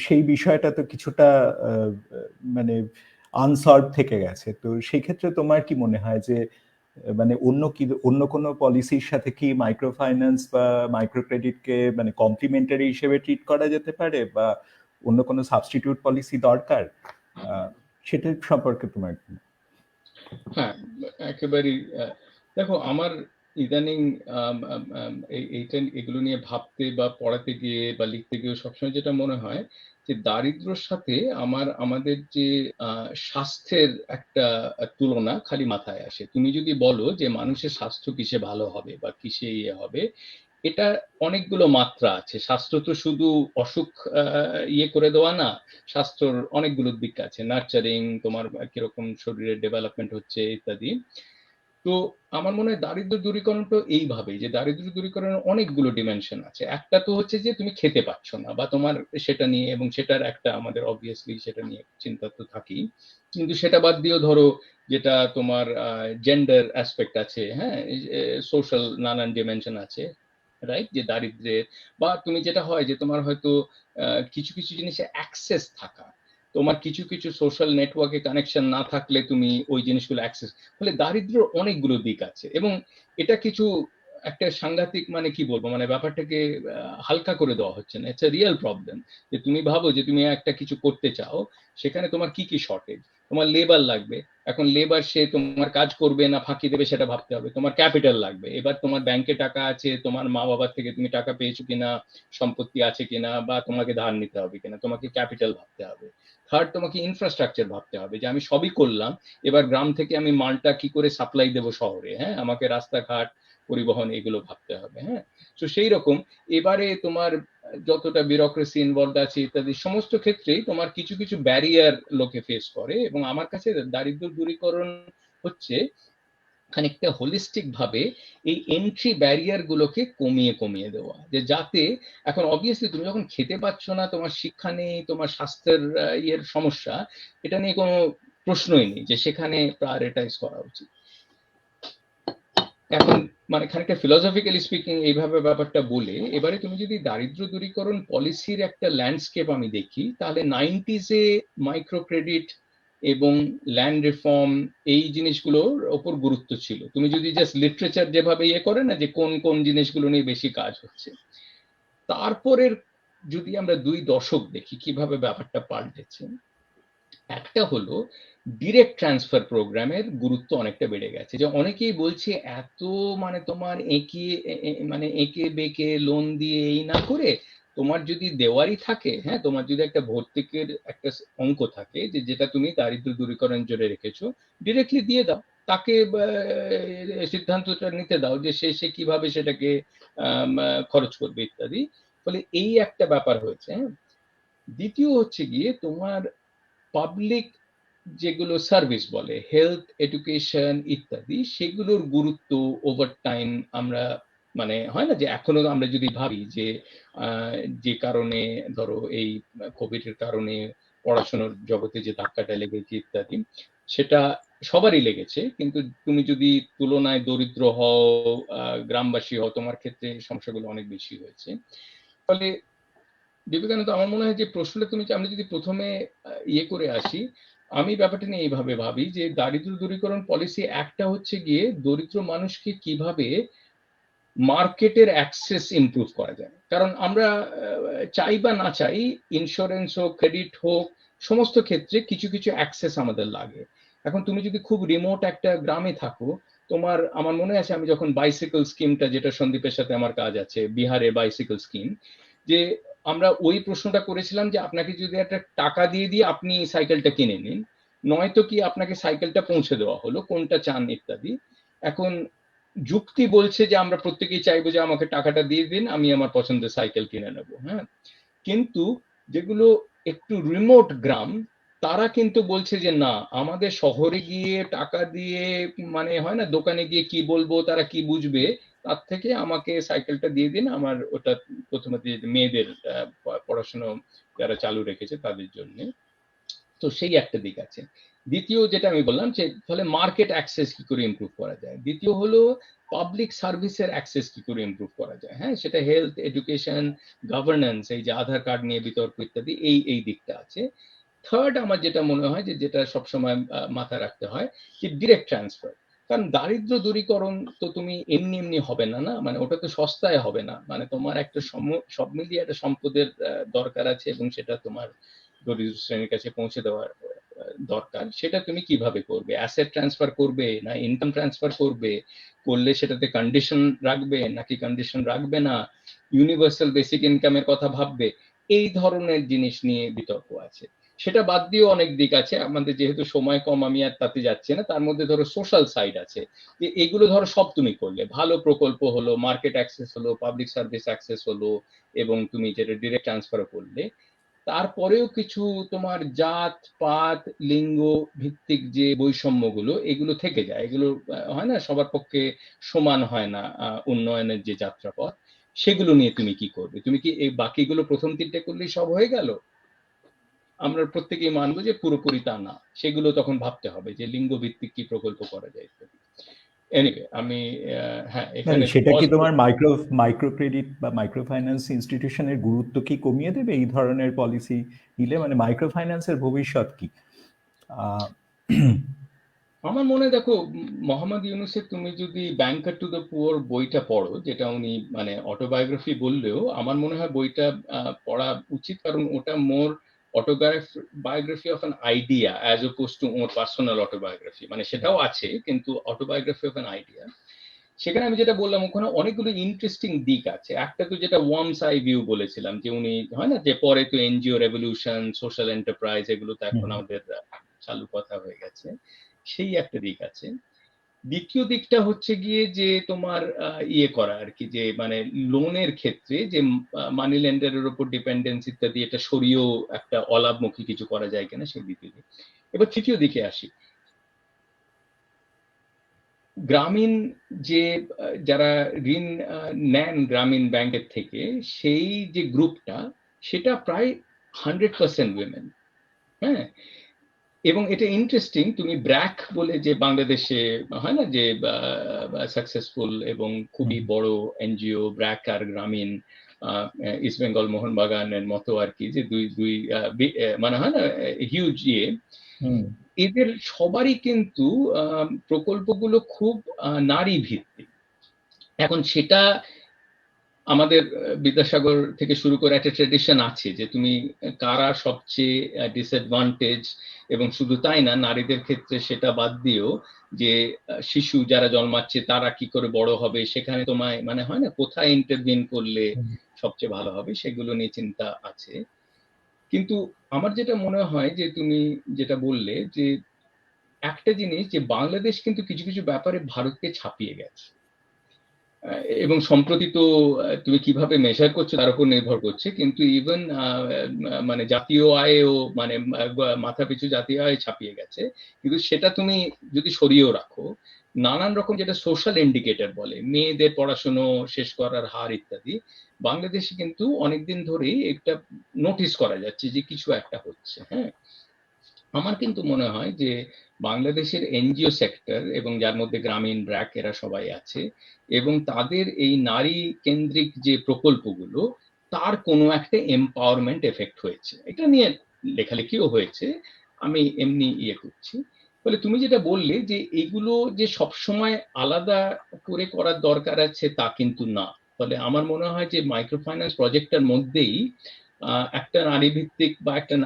Speaker 3: সেই বিষয়টা তো কিছুটা মানে আনসলভ থেকে গেছে। তো সেই ক্ষেত্রে তোমার কি মনে হয় যে মানে অন্য কোনো পলিসির সাথে কি মাইক্রো ফাইন্যান্স বা মাইক্রো ক্রেডিটকে মানে কমপ্লিমেন্টারি হিসেবে ট্রিট করা যেতে পারে, বা অন্য কোনো সাবস্টিটিউট পলিসি দরকার, সেটা সম্পর্কে তোমার কি?
Speaker 2: হ্যাঁ, একেবারেই। দেখো, আমার ইদানিং এগুলো নিয়ে ভাবতে বা পড়াতে গিয়ে বা লিখতে গিয়ে সবসময় যেটা মনে হয় যে দারিদ্র্যের সাথে আমাদের যে স্বাস্থ্যের একটা তুলনা খালি মাথায় আসে। তুমি যদি বলো যে মানুষের স্বাস্থ্য কিসে ভালো হবে বা কিসে ইয়ে হবে, এটা অনেকগুলো মাত্রা আছে। স্বাস্থ্য তো শুধু অসুখ ইয়ে করে দেওয়া না, স্বাস্থ্যর অনেকগুলো দিক আছে, নার্চারিং, তোমার কিরকম শরীরের ডেভেলপমেন্ট হচ্ছে ইত্যাদি। তো আমার মনে হয় দারিদ্র দূরীকরণ তো এইভাবেই, যে দারিদ্র দূরীকরণের অনেকগুলো ডিমেনশন আছে। একটা তো হচ্ছে যে তুমি খেতে পাচ্ছ না বা তোমার সেটা নিয়ে, এবং সেটার একটা আমাদের অবভিয়াসলি সেটা নিয়ে চিন্তা তো থাকেই, কিন্তু সেটা বাদ দিয়েও ধরো যেটা তোমার জেন্ডার অ্যাসপেক্ট আছে, হ্যাঁ, সোশ্যাল নানান ডিমেনশন আছে, রাইট, যে দারিদ্র্যের। বা তুমি যেটা হয় যে তোমার হয়তো কিছু কিছু জিনিসে অ্যাক্সেস থাকা, তোমার কিছু কিছু সোশ্যাল নেটওয়ার্কে কানেকশন না থাকলে তুমি ওই জিনিসগুলো অ্যাক্সেস, ফলে দারিদ্র্য অনেকগুলো দিক আছে। এবং এটা কিছু একটা সাংঘাতিক মানে কি বলবো, মানে ব্যাপারটাকে হালকা করে দেওয়া হচ্ছে না। It's a real problem. যে তুমি ভাবো যে তুমি একটা কিছু করতে চাও, সেখানে তোমার কি কি শর্টেজ, তোমার লেবার লাগবে। এখন লেবার সে তোমার কাজ করবে না ফাঁকি দেবে সেটা ভাবতে হবে। তোমার ক্যাপিটাল লাগবে, এবার তোমার ব্যাংকে টাকা আছে, তোমার মা বাবার থেকে তুমি টাকা পেয়েছো কিনা, সম্পত্তি আছে কিনা, বা তোমাকে ধার নিতে হবে কিনা, তোমাকে ক্যাপিটাল ভাবতে হবে। থার্ড, তোমাকে ইনফ্রাস্ট্রাকচার ভাবতে হবে, যে আমি সবই করলাম, এবার গ্রাম থেকে আমি মালটা কি করে সাপ্লাই দেবো শহরে, হ্যাঁ, আমাকে রাস্তাঘাট, পরিবহন, এগুলো ভাবতে হবে। হ্যাঁ, তো সেই রকম এবারে তোমার যতটা বিউরোক্রেসি ইনভলভ আছে ইত্যাদি সমস্ত ক্ষেত্রেই তোমার কিছু কিছু ব্যারিয়ার লোকে ফেস করে। এবং আমার কাছে দারিদ্র দূরীকরণ হচ্ছে খানিকটা হোলিস্টিক ভাবে এই এন্ট্রি ব্যারিয়ার গুলোকে কমিয়ে কমিয়ে দেওয়া, যে যাতে এখন অবভিয়াসলি তুমি যখন খেতে পাচ্ছ না, তোমার শিক্ষা নেই, তোমার স্বাস্থ্যের ইয়ের সমস্যা, এটা নিয়ে কোনো প্রশ্নই নেই যে সেখানে প্রায়োরিটাইজ করা উচিত। এখন মানে খানিকটা ফিলোসফিক্যালি স্পিকিং এইভাবে ব্যাপারটা বলে, এবারে তুমি যদি দারিদ্র দূরীকরণ পলিসির একটা ল্যান্ডস্কেপ আমি দেখি, তাহলে 90s-এ মাইক্রো ক্রেডিট এবং ল্যান্ড রিফর্ম এই জিনিসগুলোর ওপর গুরুত্ব ছিল। তুমি যদি জাস্ট লিটারেচার যেভাবে ইয়ে করে না, যে কোন কোন জিনিসগুলো নিয়ে বেশি কাজ হচ্ছে, তারপরের যদি আমরা 2 দশক দেখি কিভাবে ব্যাপারটা পাল্টেছে, একটা হলো ডিরেক্ট ট্রান্সফার প্রোগ্রামের গুরুত্ব অনেকটা বেড়ে গেছে। যে অনেকেই বলছে এত মানে তোমার মানে এঁকে বেঁকে লোন দিয়ে এই না করে, তোমার যদি দেওয়ারই থাকে, হ্যাঁ, তোমার যদি একটা ভর্তুকির একটা অঙ্ক থাকে, যেটা তুমি দারিদ্র দূরীকরণের জন্য রেখেছো, ডিরেক্টলি দিয়ে দাও তাকে। সিদ্ধান্তটা নিতে দাও যে সে কিভাবে সেটাকে খরচ করবে ইত্যাদি। ফলে এই একটা ব্যাপার হয়েছে। হ্যাঁ, দ্বিতীয় হচ্ছে গিয়ে তোমার পাবলিক যেগুলো সার্ভিস বলে, হেলথ, এডুকেশন ইত্যাদি, সেগুলোর গুরুত্ব ওভার টাইম আমরা মানে হয় না যে এখনো আমরা যদি ভাবি যে যে কারণে ধরো এই কোভিড এর কারণে পড়াশোনার জগতে যে ধাক্কাটা লেগেছে ইত্যাদি, সেটা সবারই লেগেছে, কিন্তু তুমি যদি তুলনায় দরিদ্র হও, গ্রামবাসী হও, তোমার ক্ষেত্রে সমস্যাগুলো অনেক বেশি হয়েছে। ফলে বিবেকানন্দ, আমার মনে হয় যে প্রশ্নটা তুমি, আমরা যদি প্রথমে ইয়ে করে আসি, আমি ব্যাপারটা নিয়ে এইভাবে ভাবি যে দারিদ্র দূরীকরণ পলিসি একটা হচ্ছে গিয়ে দরিদ্র মানুষকে কিভাবে মার্কেটের অ্যাক্সেস ইমপ্রুভ করা যায়। কারণ আমরা চাই বা না চাই, ইন্স্যুরেন্স হোক, ক্রেডিট হোক, সমস্ত ক্ষেত্রে কিছু কিছু অ্যাক্সেস আমাদের লাগে। এখন তুমি যদি খুব রিমোট একটা গ্রামে থাকো, আমার মনে আছে আমি যখন বাইসাইকেল স্কিমটা, যেটা সন্দীপের সাথে আমার কাজ আছে, বিহারে বাইসাইকেল স্কিম, যে আমরা ওই প্রশ্নটা করেছিলাম যে আপনাকে যদি একটা টাকা দিয়ে আপনি সাইকেলটা কিনে নিন, নয়তো কি আপনাকে সাইকেলটা পৌঁছে দেওয়া হলো, কোনটা চান ইত্যাদি। এখন যুক্তি বলছে যে আমরা প্রত্যেকেই চাইবো যে আমাকে টাকাটা দিয়ে দিন, আমি আমার পছন্দের সাইকেল কিনে নেবো। হ্যাঁ, কিন্তু যেগুলো একটু রিমোট গ্রাম, তারা কিন্তু বলছে যে না, আমাদের শহরে গিয়ে টাকা দিয়ে, মানে হয় না দোকানে গিয়ে কি বলবো, তারা কি বুঝবে, তার থেকে আমাকে সাইকেলটা দিয়ে দিন। আমার ওটা প্রথমত মেয়েদের পড়াশোনা যারা চালু রেখেছে তাদের জন্য, তো সেই একটা দিক আছে। দ্বিতীয় যেটা আমি বললাম, যে তাহলে মার্কেট অ্যাক্সেস কি করে ইমপ্রুভ করা যায়। দ্বিতীয় হলো পাবলিক সার্ভিসের অ্যাক্সেস কি করে ইমপ্রুভ করা যায়। হ্যাঁ, সেটা হেলথ, এডুকেশন, গভর্নেন্স, এই যে আধার কার্ড নিয়ে বিতর্ক ইত্যাদি, এই দিকটা আছে। থার্ড আমার যেটা মনে হয় যে যেটা সবসময় মাথায় রাখতে হয়, যে ডিরেক্ট ট্রান্সফার। কারণ দারিদ্র দূরীকরণ তো তুমি এমনি হবে না, মানে ওটা তো সস্তায় হবে না, মানে তোমার একটা সব মিলিয়ে একটা সম্পদের দরকার আছে, এবং সেটা তোমার দরিদ্র শ্রেণীর কাছে পৌঁছে দেওয়ার দরকার। সেটা তুমি কিভাবে করবে? অ্যাসেট ট্রান্সফার করবে না ইনকাম ট্রান্সফার করবে? করলে সেটাতে কন্ডিশন রাখবে নাকি কন্ডিশন রাখবে না? ইউনিভার্সাল বেসিক ইনকামের কথা ভাববে? এই ধরনের জিনিস নিয়ে বিতর্ক আছে। সেটা বাদ দিয়েও অনেক দিক আছে, আমাদের যেহেতু সময় কম আমি আর তাতে যাচ্ছি না। তার মধ্যে ধরো সোশ্যাল সাইড আছে, যে এগুলো ধরো সব তুমি করলে, ভালো প্রকল্প হলো, মার্কেট অ্যাক্সেস হলো, পাবলিক সার্ভিস অ্যাক্সেস হলো, এবং তুমি যেটা ডিরেক্ট ট্রান্সফার করলে, তারপরেও কিছু তোমার জাত পাত লিঙ্গ ভিত্তিক যে বৈষম্যগুলো, এগুলো থেকে যায়। এগুলো হয় না, সবার পক্ষে সমান হয় না উন্নয়নের যে যাত্রাপথ। সেগুলো নিয়ে তুমি কি করবে? তুমি কি এই বাকিগুলো প্রথম তিনটে করলেই সব হয়ে গেল? আমরা প্রত্যেকেই মানবো যে পুরোপুরি তা না, সেগুলো তখন ভাবতে হবে যে লিঙ্গ ভিত্তিক কি প্রকল্প করা যায়। এনিওয়ে, আমি হ্যাঁ, এখানে
Speaker 3: সেটা কি তোমার মাইক্রো ক্রেডিট বা মাইক্রো ফাইন্যান্স ইনস্টিটিউশনের গুরুত্ব কি কমিয়ে দেবে এই ধরনের পলিসি নিলে? মানে মাইক্রো ফাইন্যান্সের ভবিষ্যৎ কি?
Speaker 2: আমার মনে, দেখো, মোহাম্মদ ইউনূসের তুমি যদি ব্যাংকার টু দ্য পুয়ার বইটা পড়ো, যেটা উনি মানে অটোবায়োগ্রাফি বললেও আমার মনে হয় বইটা পড়া উচিত, কারণ ওটা more autobiography of an idea as oppose to ওর পার্সোনাল অটোবায়োগ্রাফি। মানে সেটাও আছে, কিন্তু অটোবায়োগ্রাফি অফ অ্যান আইডিয়া। সেখানে আমি যেটা বললাম, ওখানে অনেকগুলো ইন্টারেস্টিং দিক আছে। একটা তো যেটা ওয়ার্মস আই ভিউ বলেছিলাম, যে উনি হয় না, যে পরে তো এনজিও রেভলিউশন, সোশ্যাল এন্টারপ্রাইজ, এগুলো তো এখন আমাদের চালু কথা হয়ে গেছে, সেই একটা দিক আছে। দ্বিতীয় দিকটা হচ্ছে গিয়ে যে তোমার ইয়ে করা আর কি, যে মানে লোনের ক্ষেত্রে যে মানি লেন্ডারের উপর ডিপেন্ডেন্স ইত্যাদি, এটা সরিয়েও একটা অলাভমুখী কিছু করা যায় কিনা, সেই দ্বিতীয় দিক। এবার তৃতীয় দিকে আসি। গ্রামীণ যে যারা ঋণ নেন গ্রামীণ ব্যাংকের থেকে, সেই যে গ্রুপটা, সেটা প্রায় 100% উইমেন। হ্যাঁ, এবং এটা ইন্টারেস্টিং, তুমি ব্র্যাক বলে যে বাংলাদেশে হয় না, যে সাকসেসফুল এবং খুবই বড় এনজিও ব্র্যাক আর গ্রামীণ, ইস্ট বেঙ্গল মোহনবাগানের মতো আর কি, যে দুই মানে হয় না হিউজ ইয়ে, এদের সবারই কিন্তু প্রকল্পগুলো খুব নারী ভিত্তিক। এখন সেটা আমাদের বিদ্যাসাগর থেকে শুরু করে একটা ট্রেডিশন আছে, যে তুমি কারা সবচেয়ে ডিসঅ্যাডভান্টেজ, এবং শুধু তাই না, নারীদের ক্ষেত্রে সেটা বাদ দিয়েও যে শিশু যারা জন্মাচ্ছে তারা কি করে বড় হবে, সেখানে তোমায় মানে হয় না কোথায় ইন্টারভিন করলে সবচেয়ে ভালো হবে, সেগুলো নিয়ে চিন্তা আছে। কিন্তু আমার যেটা মনে হয়, যে তুমি যেটা বললে, যে একটা জিনিস, যে বাংলাদেশ কিন্তু কিছু কিছু ব্যাপারে ভারতকে ছাপিয়ে গেছে, এবং সম্প্রতি তো তুমি কিভাবে মেজার করছো তার উপর নির্ভর করছে, কিন্তু ইভেন মানে জাতীয় আয়ও, মানে মাথা পিছু জাতীয় আয় ছাপিয়ে গেছে। কিন্তু সেটা তুমি যদি সরিয়েও রাখো, নানান রকম যেটা সোশ্যাল ইন্ডিকেটর বলে, মেয়েদের পড়াশুনো শেষ করার হার ইত্যাদি, বাংলাদেশে কিন্তু অনেকদিন ধরেই একটা নোটিস করা যাচ্ছে যে কিছু একটা হচ্ছে। হ্যাঁ, আমার কিন্তু মনে হয় যে বাংলাদেশের এনজিও সেক্টর, এবং যার মধ্যে গ্রামীণ ব্র্যাক এরা সবাই আছে, এবং তাদের এই নারী কেন্দ্রিক যে প্রকল্পগুলো, তার কোনো একটা এম্পাওয়ারমেন্ট এফেক্ট হয়েছে। এটা নিয়ে লেখালেখিও হয়েছে, আমি এমনি ইয়ে করছি। ফলে তুমি যেটা বললে যে এগুলো যে সবসময় আলাদা করে করার দরকার আছে তা কিন্তু না। ফলে আমার মনে হয় যে মাইক্রো ফাইন্যান্স প্রজেক্টটার মধ্যেই একটা নারী ভিত্তিক বা একটা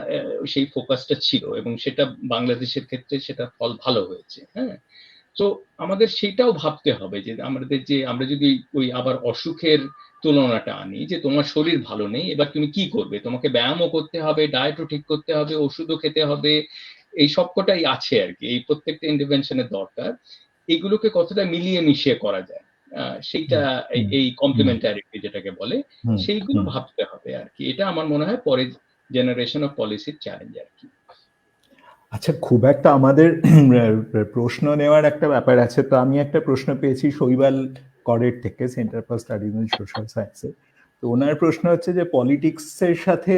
Speaker 2: সেই ফোকাসটা ছিল, এবং সেটা বাংলাদেশের ক্ষেত্রে সেটা ফল ভালো হয়েছে। হ্যাঁ, তো আমাদের সেটাও ভাবতে হবে যে আমরা যদি ওই আবার অসুখের তুলনাটা আনি, যে তোমার শরীর ভালো নেই, এবার তুমি কি করবে? তোমাকে ব্যায়ামও করতে হবে, ডায়েটও ঠিক করতে হবে, ওষুধও খেতে হবে, এই সবকটাই আছে আর কি, এই প্রত্যেকটা ইন্টারভেনশনের দরকার। এগুলোকে কতটা মিলিয়ে মিশিয়ে করা যায়, সেইটা এই কমপ্লিমেন্টারিটি যেটাকে বলে, সেইগুলো ভাবতে হবে আর কি। এটা আমার মনে হয় পরের জেনারেশন অফ পলিসির চ্যালেঞ্জ আর কি।
Speaker 3: আচ্ছা, খুব একটা আমাদের প্রশ্ন নেওয়ার একটা ব্যাপার আছে, তো আমি একটা প্রশ্ন পেয়েছি শৈবাল করের থেকে, centre for studies in social সায়েন্সে। তো ওনার প্রশ্ন হচ্ছে যে পলিটিক্সের সাথে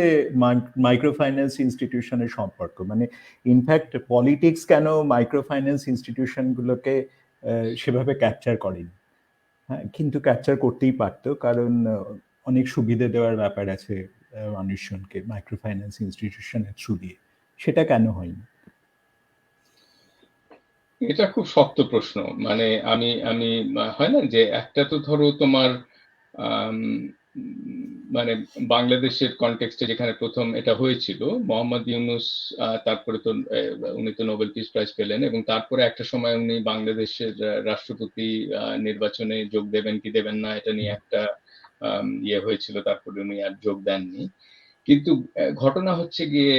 Speaker 3: মাইক্রো ফাইন্যান্স ইনস্টিটিউশনের সম্পর্ক, মানে ইনফ্যাক্ট পলিটিক্স কেন মাইক্রো ফাইন্যান্স ইনস্টিটিউশনগুলোকে সেভাবে ক্যাপচার করেনি। হ্যাঁ, কিন্তু ক্যাপচার করতেই পারতো, কারণ অনেক সুবিধা দেওয়ার ব্যাপার আছে মানুষজনকে মাইক্রো ফাইন্যান্স ইনস্টিটিউশনের থ্রু দিয়ে, সেটা কেন হয়নি?
Speaker 2: এটা খুব শক্ত প্রশ্ন। মানে আমি হয় না যে একটা তো ধরো তোমার মানে বাংলাদেশের কনটেক্সটে যেখানে প্রথম এটা হয়েছিল, মোহাম্মদ ইউনূস, তারপরে তো উনি তো নোবেল পিস প্রাইজ পেলেন, এবং তারপরে একটা সময় উনি বাংলাদেশের রাষ্ট্রপতি নির্বাচনে যোগ দেবেন কি দেবেন না এটা নিয়ে একটা ইয়ে হয়েছিল, তারপরে উনি আর যোগ দেননি। কিন্তু ঘটনা হচ্ছে গিয়ে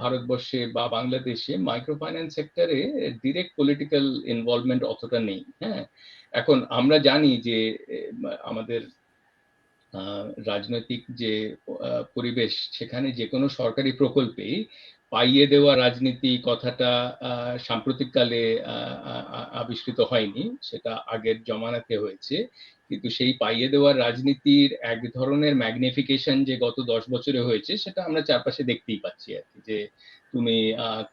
Speaker 2: ভারতবর্ষে বা বাংলাদেশে মাইক্রো ফাইন্যান্স সেক্টরে ডিরেক্ট পলিটিক্যাল ইনভলভমেন্ট অতটা নেই। হ্যাঁ, এখন আমরা জানি যে আমাদের রাজনৈতিক যে পরিবেশ, সেখানে যে কোনো সরকারি প্রকল্পেই পাইয়ে দেওয়া রাজনীতি কথাটা সাম্প্রতিককালে আবিষ্কৃত হয়নি, সেটা আগের জমানাতে হয়েছে। কিন্তু সেই পাইয়ে দেওয়ার রাজনীতির এক ধরনের ম্যাগনিফিকেশন যে গত 10 বছরে হয়েছে, সেটা আমরা চারপাশে দেখতেই পাচ্ছি আর কি, যে তুমি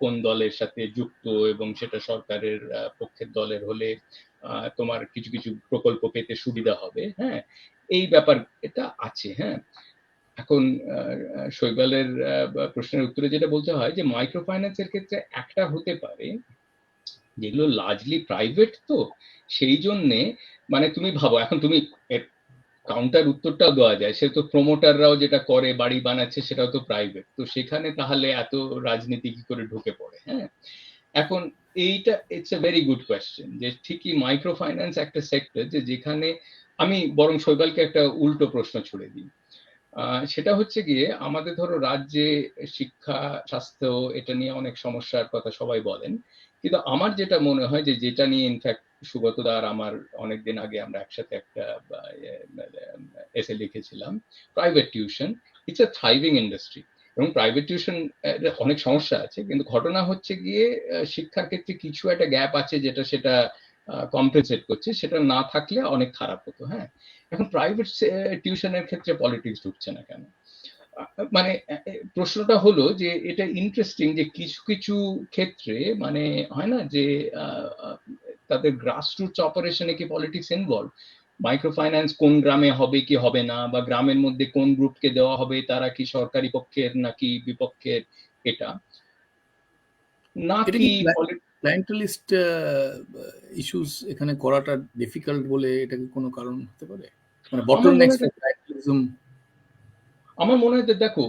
Speaker 2: কোন দলের সাথে যুক্ত এবং সেটা সরকারের পক্ষের দলের হলে তোমার কিছু কিছু প্রকল্প পেতে সুবিধা হবে। হ্যাঁ, এই ব্যাপার এটা আছে। হ্যাঁ, এখন শৈবালের প্রশ্নের উত্তরে যেটা বলতে হয় যে মাইক্রো ফাইন্যান্সের ক্ষেত্রে একটা হতে পারে যেগুলো লার্জলি প্রাইভেট, তো সেই জন্যে মানে তুমি ভাবো, এখন তুমি কাউন্টার উত্তরটাও দেওয়া যায়, সে তো প্রমোটাররাও যেটা করে বাড়ি বানাচ্ছে সেটাও তো প্রাইভেট, তো সেখানে তাহলে এত রাজনীতি কি করে ঢুকে পড়ে? হ্যাঁ, এখন এইটা it's a very good question, যে ঠিকই মাইক্রো ফাইন্যান্স একটা সেক্টর যে যেখানে আমি বরং শৈবালকে একটা উল্টো প্রশ্ন ছুড়ে দিই। সেটা হচ্ছে গিয়ে আমাদের ধরো রাজ্যে শিক্ষা, স্বাস্থ্য, এটা নিয়ে অনেক সমস্যার কথা সবাই বলেন, কিন্তু আমার যেটা মনে হয় যে যেটা নিয়ে ইনফ্যাক্ট সুগতদা আর আমার অনেকদিন আগে আমরা একসাথে একটা এসে লিখেছিলাম, private tuition it's a thriving industry. এবং প্রাইভেট টিউশন অনেক সমস্যা আছে, কিন্তু ঘটনা হচ্ছে গিয়ে শিক্ষার ক্ষেত্রে কিছু একটা গ্যাপ আছে যেটা সেটা কম্পেনসেট করছে, সেটা না থাকলে অনেক খারাপ হতো। হ্যাঁ, এখন প্রাইভেট টিউশনের ক্ষেত্রে পলিটিক্স ঢুকছে না কেন? মানে প্রশ্নটা হলো যে এটা ইন্টারেস্টিং যে কিছু কিছু ক্ষেত্রে মানে হয় না যে তাদের গ্রাসরুটস অপারেশনে কি পলিটিক্স ইনভলভ, মাইক্রো ফাইন্যান্স কোন গ্রামে হবে কি হবে না, বা গ্রামের মধ্যে কোন গ্রুপকে দেওয়া হবে, তারা কি সরকারি পক্ষের নাকি বিপক্ষের, এটা নাকি
Speaker 4: ক্লায়েন্টালিস্ট ইস্যুস এখানে করাটা ডিফিকাল্ট বলে এটা কি কোনো কারণ হতে পারে? মানে বটলনেকস ফর ক্লায়েন্টালিজম।
Speaker 2: আমার মনে হয় যে দেখো,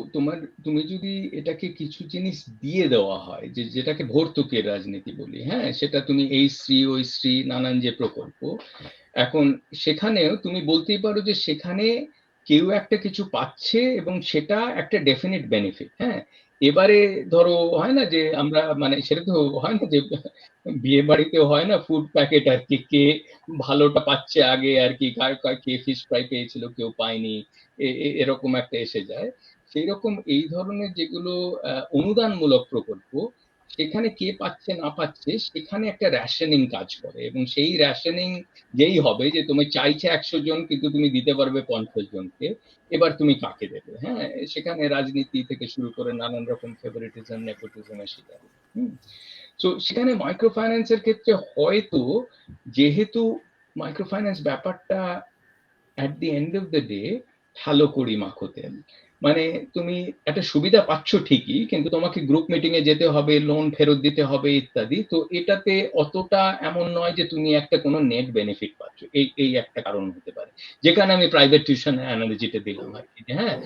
Speaker 2: তুমি যদি এটাকে কিছু জিনিস দিয়ে দেওয়া হয়, যে যেটাকে ভর্তুকির রাজনীতি বলি, হ্যাঁ, সেটা তুমি এই শ্রী ওই শ্রী নানান যে প্রকল্প, এখন সেখানেও তুমি বলতেই পারো যে সেখানে কেউ একটা কিছু পাচ্ছে এবং সেটা একটা ডেফিনিট বেনিফিট। হ্যাঁ, এবারে ধরো হয় না যে আমরা মানে সেটা তো হয় না যে বিয়ে বাড়িতে হয় না ফুড প্যাকেট আর কি, কে ভালোটা পাচ্ছে আগে আর কি, কে ফিশ ফ্রাই পেয়েছিল কেউ পায়নি, এরকম একটা এসে যায়। সেই রকম এই ধরনের যেগুলো অনুদানমূলক প্রকল্প, সেখানে কে পাচ্ছে না পাচ্ছে সেখানে একটা রেশনিং কাজ করে, এবং সেই রেশনিং যেই হবে যে তুমি চাইছে 100 জন কিন্তু তুমি দিতে পারবে 50 জনকে, এবার তুমি কাকে দেবে? হ্যাঁ, সেখানে রাজনীতি থেকে শুরু করে নানান রকম ফেভারিটিজম, নেপোটিজমের শিকার। তো সেখানে মাইক্রো ফাইন্যান্সের ক্ষেত্রে হয়তো যেহেতু মাইক্রো ফাইন্যান্স ব্যাপারটা at the end of the day ভালো করি মাখো তেল, মানে তুমি একটা সুবিধা পাচ্ছ ঠিকই, কিন্তু তোমাকে গ্রুপ মিটিং এ যেতে হবে, লোন ফেরত দিতে হবে ইত্যাদি। তো এটাতে অতটা এমন নয় যে তুমি একটা কোনো নেট বেনিফিট পাচ্ছ। এই একটা কারণ হতে পারে, যেখানে আমি প্রাইভেট টিউশন অ্যানালজিটা দিলাম আর কি। হ্যাঁ,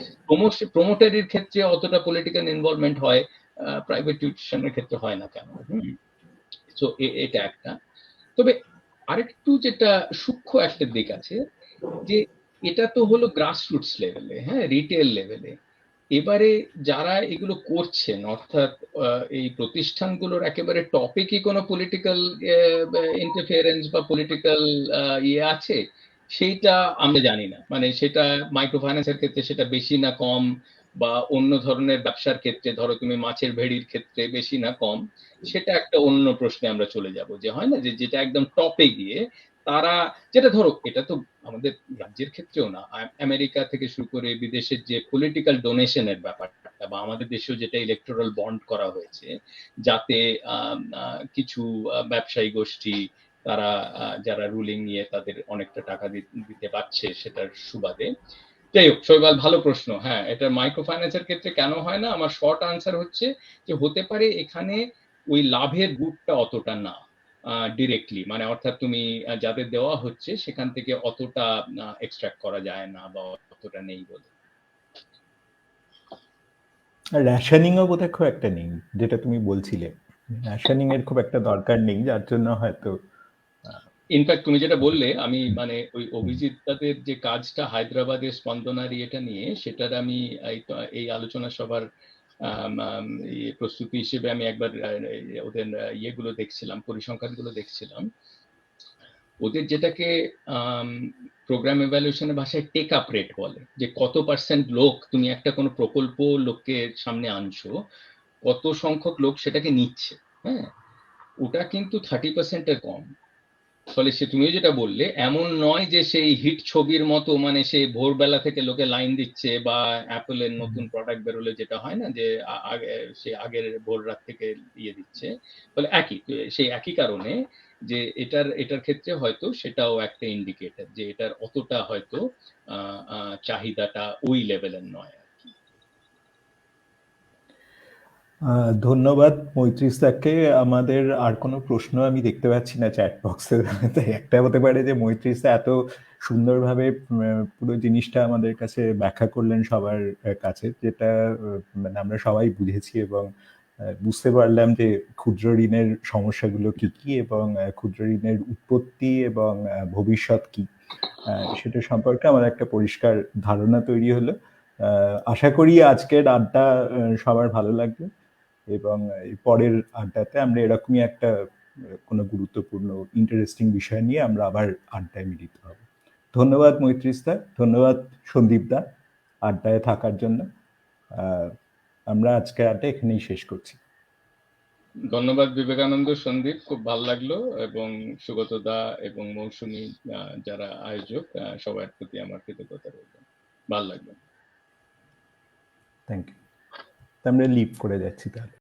Speaker 2: প্রমোটারির ক্ষেত্রে অতটা পলিটিক্যাল ইনভলভমেন্ট হয়, প্রাইভেট টিউশনের ক্ষেত্রে হয় না কেন? তো এটা একটা। তবে আরেকটু যেটা সূক্ষ্ম একটা দিক আছে, যে এটা তো হলো গ্রাসরুটস লেভেলে, হ্যাঁ, রিটেল লেভেলে। এবারে যারা এগুলো করছেন, অর্থাৎ এই প্রতিষ্ঠানগুলোর একেবারে টপে কি কোনো পলিটিক্যাল ইন্টারফিয়ারেন্স বা পলিটিক্যাল ইয়ে আছে, সেইটা আমরা জানি না। মানে সেটা মাইক্রো ফাইন্যান্সের ক্ষেত্রে সেটা বেশি না কম, বা অন্য ধরনের ব্যবসার ক্ষেত্রে, ধরো তুমি মাছের ভেড়ির ক্ষেত্রে বেশি না কম, সেটা একটা অন্য প্রশ্নে আমরা চলে যাব। যে হয় না যে যেটা একদম টপে গিয়ে তারা, যেটা ধরো এটা তো আমাদের রাজ্যের ক্ষেত্রেও না, আমেরিকা থেকে শুরু করে বিদেশের যে পলিটিক্যাল ডোনেশনের ব্যাপারটা, বা আমাদের দেশেও যেটা ইলেকটোরাল বন্ড করা হয়েছে, যাতে কিছু ব্যবসায়ী গোষ্ঠী তারা যারা রুলিং নিয়ে তাদের অনেকটা টাকা দিতে পারছে সেটার সুবাদে। যাই হোক, শৈবাল, ভালো প্রশ্ন। হ্যাঁ, এটা মাইক্রো ফাইন্যান্সের ক্ষেত্রে কেন হয় না, আমার শর্ট আনসার হচ্ছে যে হতে পারে এখানে ওই লাভের গুটটা অতটা না ডিরেক্টলি, মানে অর্থাৎ তুমি যাদের দেওয়া হচ্ছে সেখান থেকে অতটা এক্সট্রাক্ট করা যায় না, বা অতটা নেই বলে।
Speaker 3: র্যাশনিংও বোধহয় খুব একটা নেই, যেটা তুমি বলছিলে। র্যাশনিং এর খুব একটা দরকার নেই, যার জন্য হয়তো
Speaker 2: ইনফ্যাক্ট তুমি যেটা বললে, আমি মানে ওই অভিজিৎ তাদের যে কাজটা হায়দ্রাবাদের স্পন্দনার ইয়েটা নিয়ে, সেটার আমি এই আলোচনা সভার প্রস্তুতি হিসেবে আমি একবার ওদের ইয়েগুলো দেখছিলাম, পরিসংখ্যানগুলো দেখছিলাম। ওদের যেটাকে প্রোগ্রাম এভালুয়েশনের ভাষায় টেক আপ রেট বলে, যে কত পার্সেন্ট লোক তুমি একটা কোনো প্রকল্প লোককে সামনে আনছো, কত সংখ্যক লোক সেটাকে নিচ্ছে। হ্যাঁ, ওটা কিন্তু 30%-এর কম। ফলে সে, তুমিও যেটা বললে, এমন নয় যে সেই হিট ছবির মতো, মানে সে ভোরবেলা থেকে লোকে লাইন দিচ্ছে, বা অ্যাপলের নতুন প্রোডাক্ট বেরোলে যেটা হয় না যে সে আগের ভোর রাত থেকে ইয়ে দিচ্ছে। ফলে সেই একই কারণে যে এটার ক্ষেত্রে হয়তো সেটাও একটা ইন্ডিকেটর যে এটার অতটা হয়তো চাহিদাটা ওই লেভেলের নয়।
Speaker 3: ধন্যবাদ মৈত্রী স্যারকে। আমাদের আর কোনো প্রশ্ন আমি দেখতে পাচ্ছি না চ্যাট বক্সে। তাই একটা হতে পারে যে মৈত্রী স্যার এত সুন্দরভাবে পুরো জিনিসটা আমাদের কাছে ব্যাখ্যা করলেন সবার কাছে, যেটা মানে আমরা সবাই বুঝেছি, এবং বুঝতে পারলাম যে ক্ষুদ্র ঋণের সমস্যাগুলো কি কি, এবং ক্ষুদ্র ঋণের উৎপত্তি এবং ভবিষ্যৎ কি, সেটা সম্পর্কে আমার একটা পরিষ্কার ধারণা তৈরি হলো। আশা করি আজকের আড্ডা সবার ভালো লাগবে, এবং পরের আড্ডাতে আমরা এরকমই একটা কোনো গুরুত্বপূর্ণ ইন্টারেস্টিং বিষয় নিয়ে আমরা আবার আড্ডায় মিলিত হব। ধন্যবাদ মৈত্রী স্যার, ধন্যবাদ সন্দীপ দা আড্ডায় থাকার জন্য। আমরা আজকে আড্ডা এখানেই শেষ করছি।
Speaker 2: ধন্যবাদ বিবেকানন্দ, সন্দীপ, খুব ভালো লাগলো, এবং সুগত দা এবং মৌসুমী যারা আয়োজক, সবার প্রতি আমার কৃতজ্ঞতা রইল। ভালো লাগলো।
Speaker 3: Thank you. আমরা লিভ করে যাচ্ছি তাহলে।